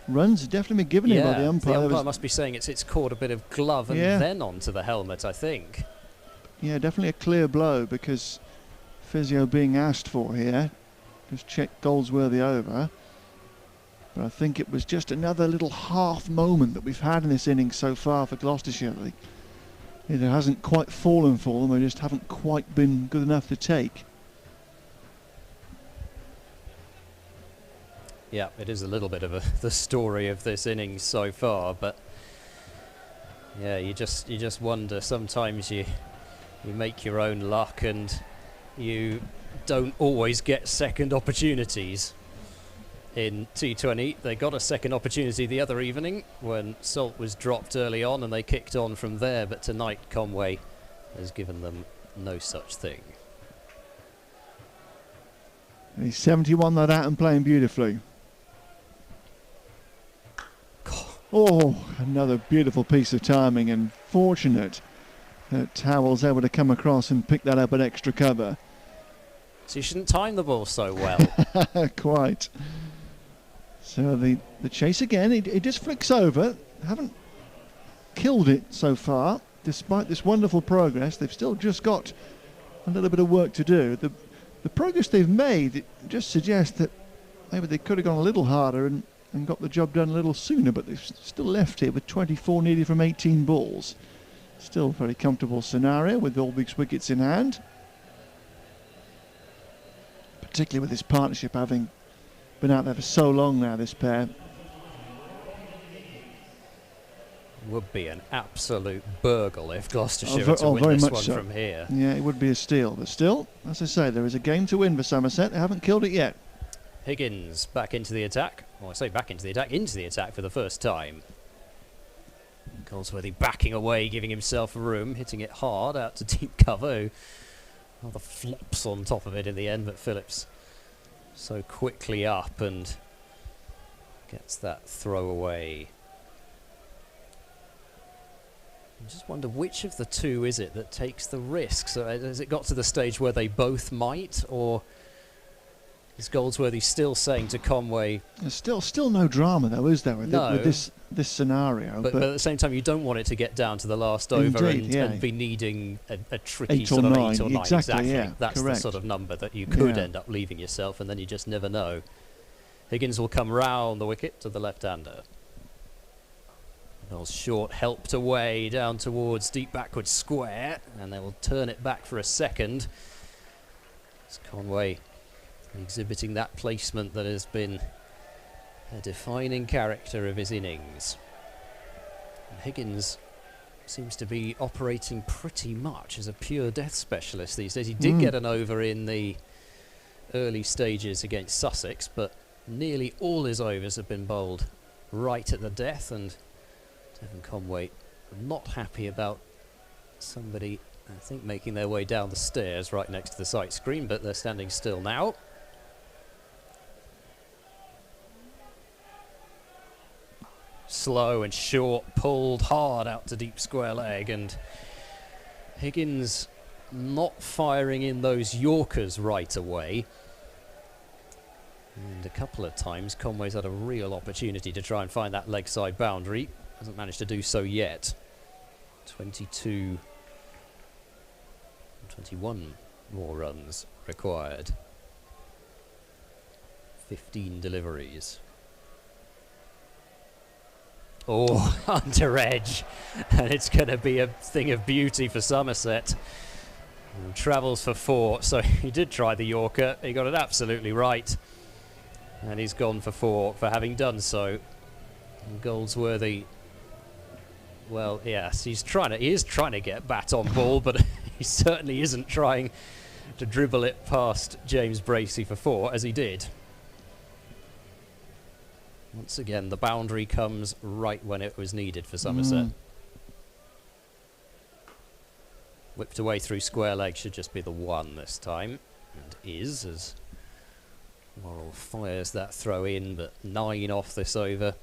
Runs definitely been given him by the umpire. The umpire must be saying it's caught a bit of glove and then onto the helmet, I think. Yeah, definitely a clear blow, because physio being asked for here. Just checked Goldsworthy over. But I think it was just another little half moment that we've had in this innings so far for Gloucestershire. It hasn't quite fallen for them, they just haven't quite been good enough to take. Yeah, it is a little bit of the story of this innings so far, but yeah, you just wonder. Sometimes you make your own luck and you don't always get second opportunities. In T20, they got a second opportunity the other evening when Salt was dropped early on and they kicked on from there, but tonight Conway has given them no such thing. He's 71 that out and playing beautifully. Oh, another beautiful piece of timing, and fortunate that Howell's able to come across and pick that up at extra cover. So you shouldn't time the ball so well. Quite. So the chase again, it just flicks over. Haven't killed it so far, despite this wonderful progress. They've still just got a little bit of work to do. The progress they've made, it just suggests that maybe they could have gone a little harder and got the job done a little sooner, but they've still left here with 24 needed from 18 balls. Still a very comfortable scenario with all these wickets in hand, particularly with this partnership having been out there for so long now, this pair. Would be an absolute burgle if Gloucestershire were to win this one from here. Yeah, it would be a steal, but still, as I say, there is a game to win for Somerset. They haven't killed it yet. Higgins back into the attack. Well, I say back into the attack for the first time. Goldsworthy backing away, giving himself room, hitting it hard out to deep cover. Rather flops on top of it in the end, but Phillips so quickly up and gets that throw away. I just wonder which of the two is it that takes the risk. So has it got to the stage where they both might, or is Goldsworthy still saying to Conway? There's still no drama though, is there, with this scenario? But at the same time, you don't want it to get down to the last over and be needing a tricky 8 sort or of 9. 8 or 9. Exactly. Yeah, that's correct. the sort of number that you could end up leaving yourself, and then you just never know. Higgins will come round the wicket to the left-hander. Bell's short helped away down towards deep backward square, and they will turn it back for a second. It's Conway exhibiting that placement that has been a defining character of his innings. And Higgins seems to be operating pretty much as a pure death specialist these days. He did get an over in the early stages against Sussex, but nearly all his overs have been bowled right at the death, and Devin Conway not happy about somebody, I think, making their way down the stairs right next to the sight screen, but they're standing still now. Slow and short, pulled hard out to deep square leg, and Higgins not firing in those Yorkers right away. And a couple of times Conway's had a real opportunity to try and find that leg side boundary. Hasn't managed to do so yet. 21 more runs required. 15 deliveries. Oh, under edge, and it's going to be a thing of beauty for Somerset. And travels for 4, so he did try the Yorker, he got it absolutely right, and he's gone for 4 for having done so. And Goldsworthy, well, yes, he is trying to get bat on ball, but he certainly isn't trying to dribble it past James Bracey for 4, as he did. Once again, the boundary comes right when it was needed for Somerset. Whipped away through square leg, should just be the 1 this time, and is, as Worrell fires that throw in, but 9 off this over,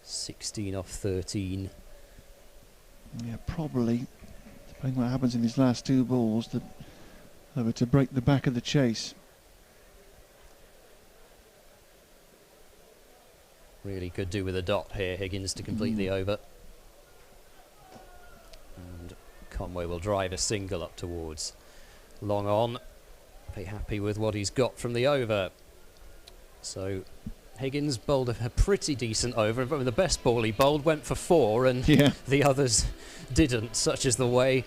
16 off 13. Yeah, probably, depending on what happens in these last 2 balls, over to break the back of the chase. Really could do with a dot here, Higgins, to complete the over. And Conway will drive a single up towards long on. Be happy with what he's got from the over. So Higgins bowled a pretty decent over. But the best ball he bowled went for 4, and the others didn't, such is the way.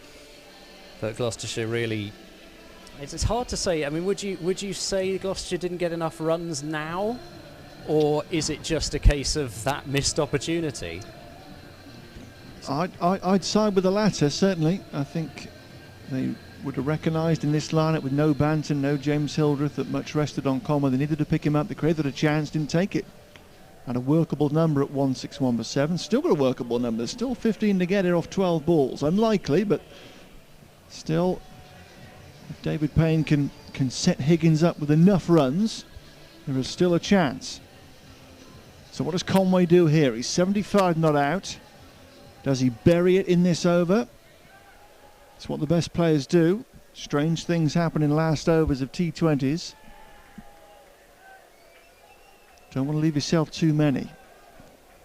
But Gloucestershire really... It's hard to say. I mean, would you say Gloucestershire didn't get enough runs now? Or is it just a case of that missed opportunity? I'd side with the latter, certainly. I think they would have recognised in this lineup with no Banton, no James Hildreth, that much rested on Conway. They needed to pick him up. They created a chance, didn't take it. Had a workable number at 161 for 7. Still got a workable number. There's still 15 to get here off 12 balls. Unlikely, but still, if David Payne can can set Higgins up with enough runs, there is still a chance. So what does Conway do here? He's 75 not out. Does he bury it in this over? It's what the best players do. Strange things happen in last overs of T20s. Don't want to leave yourself too many.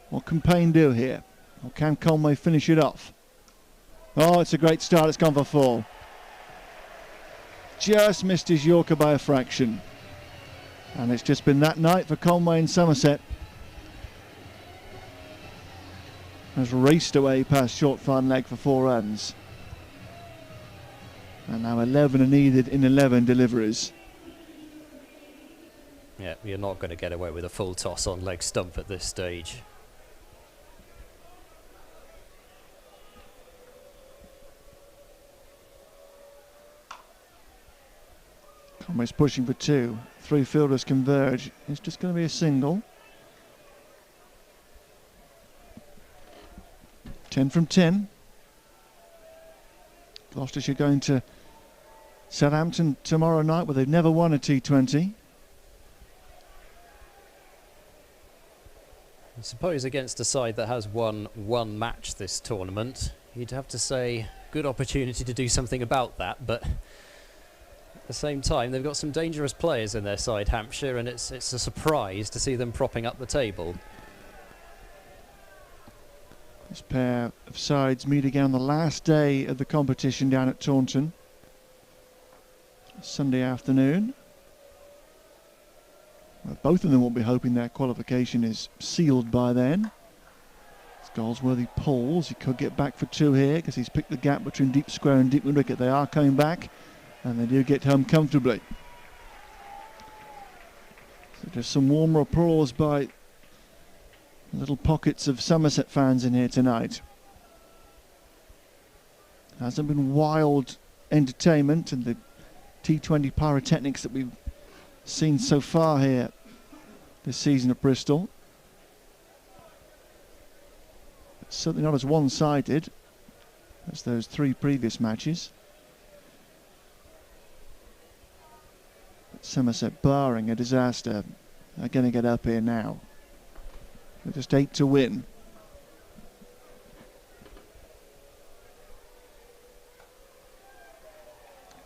What can Payne do here? Or can Conway finish it off? Oh, it's a great start. It's gone for 4. Just missed his Yorker by a fraction. And it's just been that night for Conway and Somerset. Has raced away past short fine leg for 4 runs. And now 11 are needed in 11 deliveries. Yeah, you're not going to get away with a full toss on leg stump at this stage. Conway's pushing for 2. 3 fielders converge. It's just going to be a single. 10 from 10. Gloucestershire going to Southampton tomorrow night, where they've never won a T20. I suppose against a side that has won 1 match this tournament, you'd have to say good opportunity to do something about that, but at the same time they've got some dangerous players in their side, Hampshire, and it's a surprise to see them propping up the table. This pair of sides meet again on the last day of the competition down at Taunton. Sunday afternoon. Well, both of them will be hoping their qualification is sealed by then. It's Goldsworthy pulls. He could get back for 2 here because he's picked the gap between deep square and deep wicket. They are coming back and they do get home comfortably. So just some warmer applause by little pockets of Somerset fans in here tonight. Hasn't been wild entertainment and the T20 pyrotechnics that we've seen so far here this season at Bristol. It's certainly not as one-sided as those 3 previous matches. But Somerset, barring a disaster, are going to get up here now. They're just 8 to win.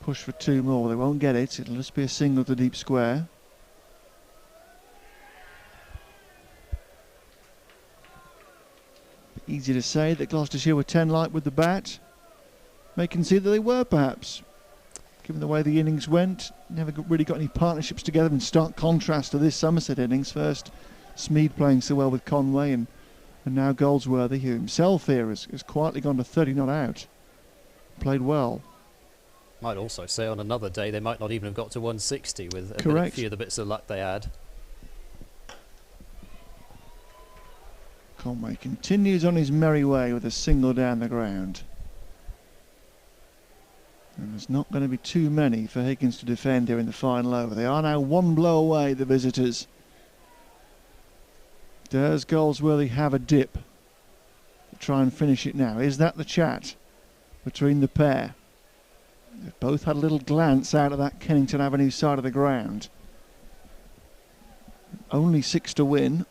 Push for 2 more. They won't get it. It'll just be a single to deep square. Easy to say that Gloucestershire were 10 light with the bat. May concede that they were, perhaps. Given the way the innings went, never really got any partnerships together, in stark contrast to this Somerset innings. First Smead playing so well with Conway, and now Goldsworthy, who himself here has quietly gone to 30 not out. Played well. Might also say on another day they might not even have got to 160 with a few of the bits of luck they had. Conway continues on his merry way with a single down the ground. And there's not going to be too many for Higgins to defend here in the final over. They are now 1 blow away, the visitors. Does Goldsworthy have a dip to try and finish it now? Is that the chat between the pair? They've both had a little glance out of that Kennington Avenue side of the ground. Only 6 to win.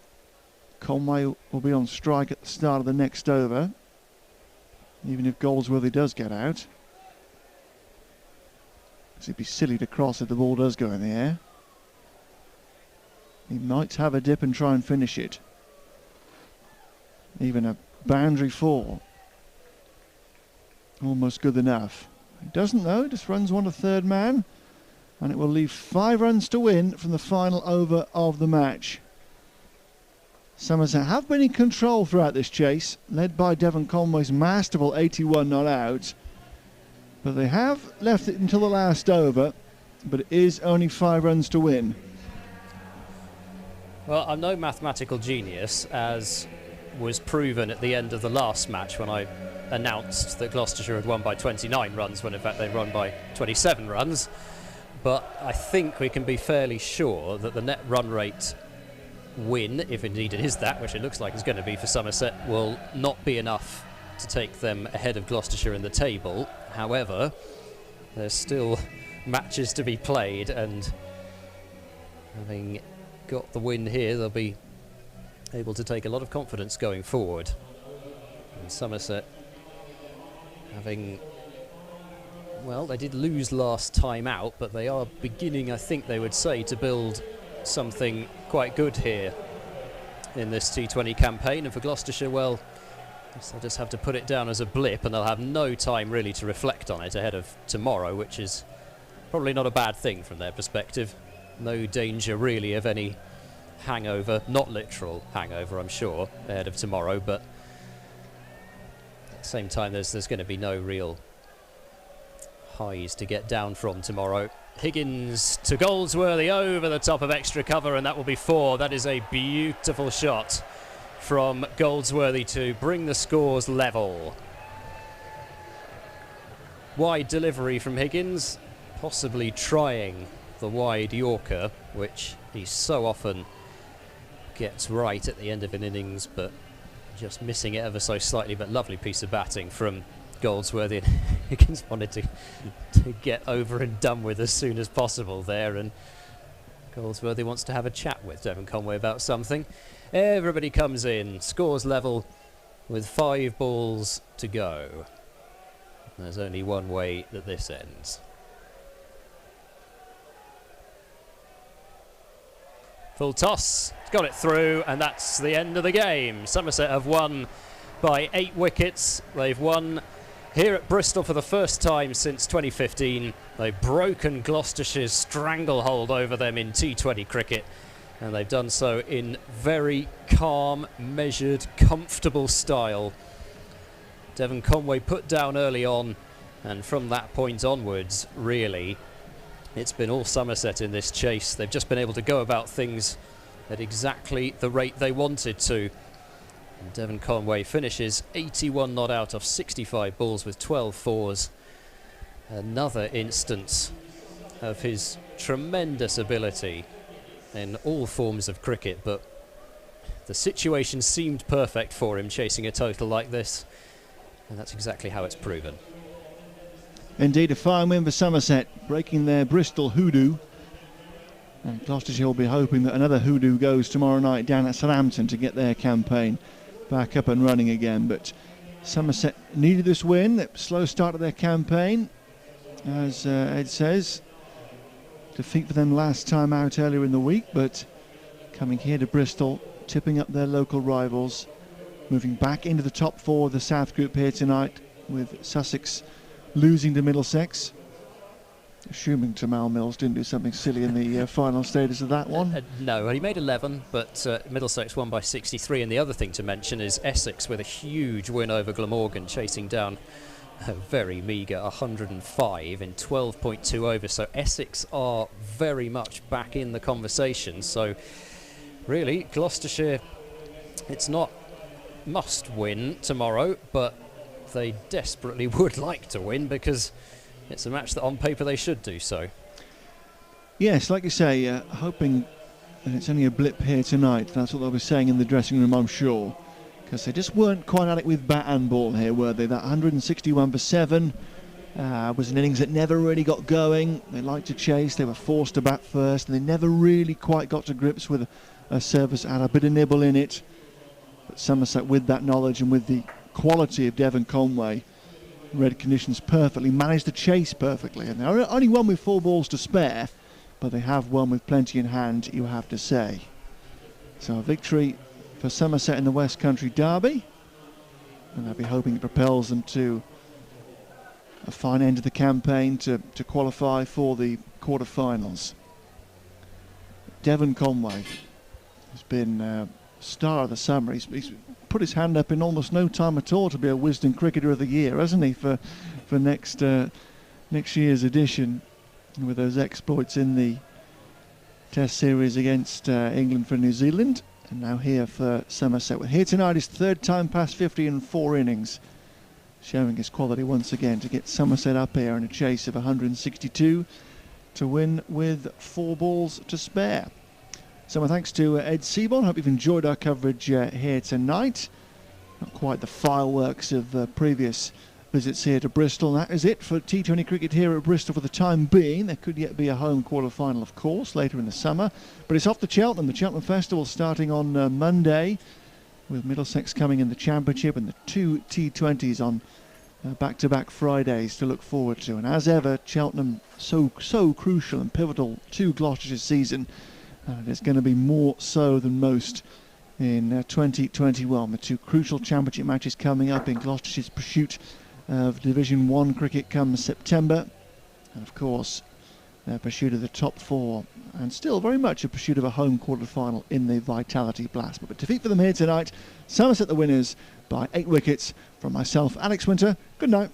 Conway will be on strike at the start of the next over, even if Goldsworthy does get out. It'd be silly to cross if the ball does go in the air. He might have a dip and try and finish it. Even a boundary 4. Almost good enough. He doesn't though, just runs 1 to 3rd man, and it will leave 5 runs to win from the final over of the match. Somerset have been in control throughout this chase, led by Devin Conway's masterful 81 not out. But they have left it until the last over, but it is only 5 runs to win. Well, I'm no mathematical genius, as was proven at the end of the last match when I announced that Gloucestershire had won by 29 runs, when in fact they'd run by 27 runs. But I think we can be fairly sure that the net run rate win, if indeed it is that, which it looks like it's going to be for Somerset, will not be enough to take them ahead of Gloucestershire in the table. However, there's still matches to be played, and having got the win here, they'll be able to take a lot of confidence going forward. And Somerset having, well, they did lose last time out, but they are beginning, I think they would say, to build something quite good here in this T20 campaign. And for Gloucestershire, well, they'll just have to put it down as a blip, and they'll have no time really to reflect on it ahead of tomorrow, which is probably not a bad thing from their perspective. No danger really of any hangover, not literal hangover, I'm sure, ahead of tomorrow, but at the same time there's going to be no real highs to get down from tomorrow. Higgins to Goldsworthy over the top of extra cover, and that will be 4. That is a beautiful shot from Goldsworthy to bring the scores level. Wide delivery from Higgins, possibly trying the wide Yorker, which he so often gets right at the end of an innings, but just missing it ever so slightly. But lovely piece of batting from Goldsworthy, and Higgins wanted to get over and done with as soon as possible there, and Goldsworthy wants to have a chat with Devin Conway about something. Everybody comes in, scores level with 5 balls to go. There's only one way that this ends. Full toss, got it through, and that's the end of the game. Somerset have won by 8 wickets. They've won here at Bristol for the first time since 2015. They've broken Gloucestershire's stranglehold over them in T20 cricket, and they've done so in very calm, measured, comfortable style. Devin Conway put down early on, and from that point onwards, really, it's been all Somerset in this chase. They've just been able to go about things at exactly the rate they wanted to. And Devin Conway finishes 81 not out of 65 balls with 12 fours. Another instance of his tremendous ability in all forms of cricket, but the situation seemed perfect for him chasing a total like this, and that's exactly how it's proven. Indeed, a fine win for Somerset, breaking their Bristol hoodoo. And Gloucestershire will be hoping that another hoodoo goes tomorrow night down at Southampton to get their campaign back up and running again. But Somerset needed this win. A slow start of their campaign, as Ed says. Defeat for them last time out earlier in the week, but coming here to Bristol, tipping up their local rivals, moving back into the top 4 of the South Group here tonight, with Sussex losing to Middlesex, assuming Jamal Mills didn't do something silly in the final stages of that one. No, he made 11, but Middlesex won by 63. And the other thing to mention is Essex with a huge win over Glamorgan, chasing down a very meagre 105 in 12.2 overs. So Essex are very much back in the conversation. So really, Gloucestershire, it's not must win tomorrow, but they desperately would like to win, because it's a match that on paper they should do so. Yes, like you say, hoping that it's only a blip here tonight. That's what they were saying in the dressing room, I'm sure, because they just weren't quite at it with bat and ball here, were they? That 161 for 7 was an innings that never really got going. They liked to chase, they were forced to bat first, and they never really quite got to grips with a service that had a bit of nibble in it. But Somerset, with that knowledge and with the quality of Devin Conway, read conditions perfectly, managed to chase perfectly, and they're only won with 4 balls to spare, but they have won with plenty in hand, you have to say. So a victory for Somerset in the West Country Derby, and I'll be hoping it propels them to a fine end of the campaign to qualify for the quarter-finals. Devin Conway has been star of the summer. He's put his hand up in almost no time at all to be a Wisden Cricketer of the Year, hasn't he, for next year's edition, with those exploits in the Test series against England for New Zealand, and now here for Somerset. Here tonight his 3rd time past 50 in 4 innings, showing his quality once again to get Somerset up here in a chase of 162 to win with 4 balls to spare. So my thanks to Ed Seaborn. Hope you've enjoyed our coverage here tonight. Not quite the fireworks of previous visits here to Bristol. That is it for T20 cricket here at Bristol for the time being. There could yet be a home quarter-final, of course, later in the summer. But it's off to Cheltenham. The Cheltenham Festival starting on Monday, with Middlesex coming in the Championship and the 2 T20s on back-to-back Fridays to look forward to. And as ever, Cheltenham so crucial and pivotal to Gloucestershire's season. There's going to be more so than most in 2021. The 2 crucial Championship matches coming up in Gloucestershire's pursuit of Division 1 cricket come September, and of course their pursuit of the top 4, and still very much a pursuit of a home quarter-final in the Vitality Blast. But defeat for them here tonight. Somerset the winners by 8 wickets. From myself, Alex Winter, good night.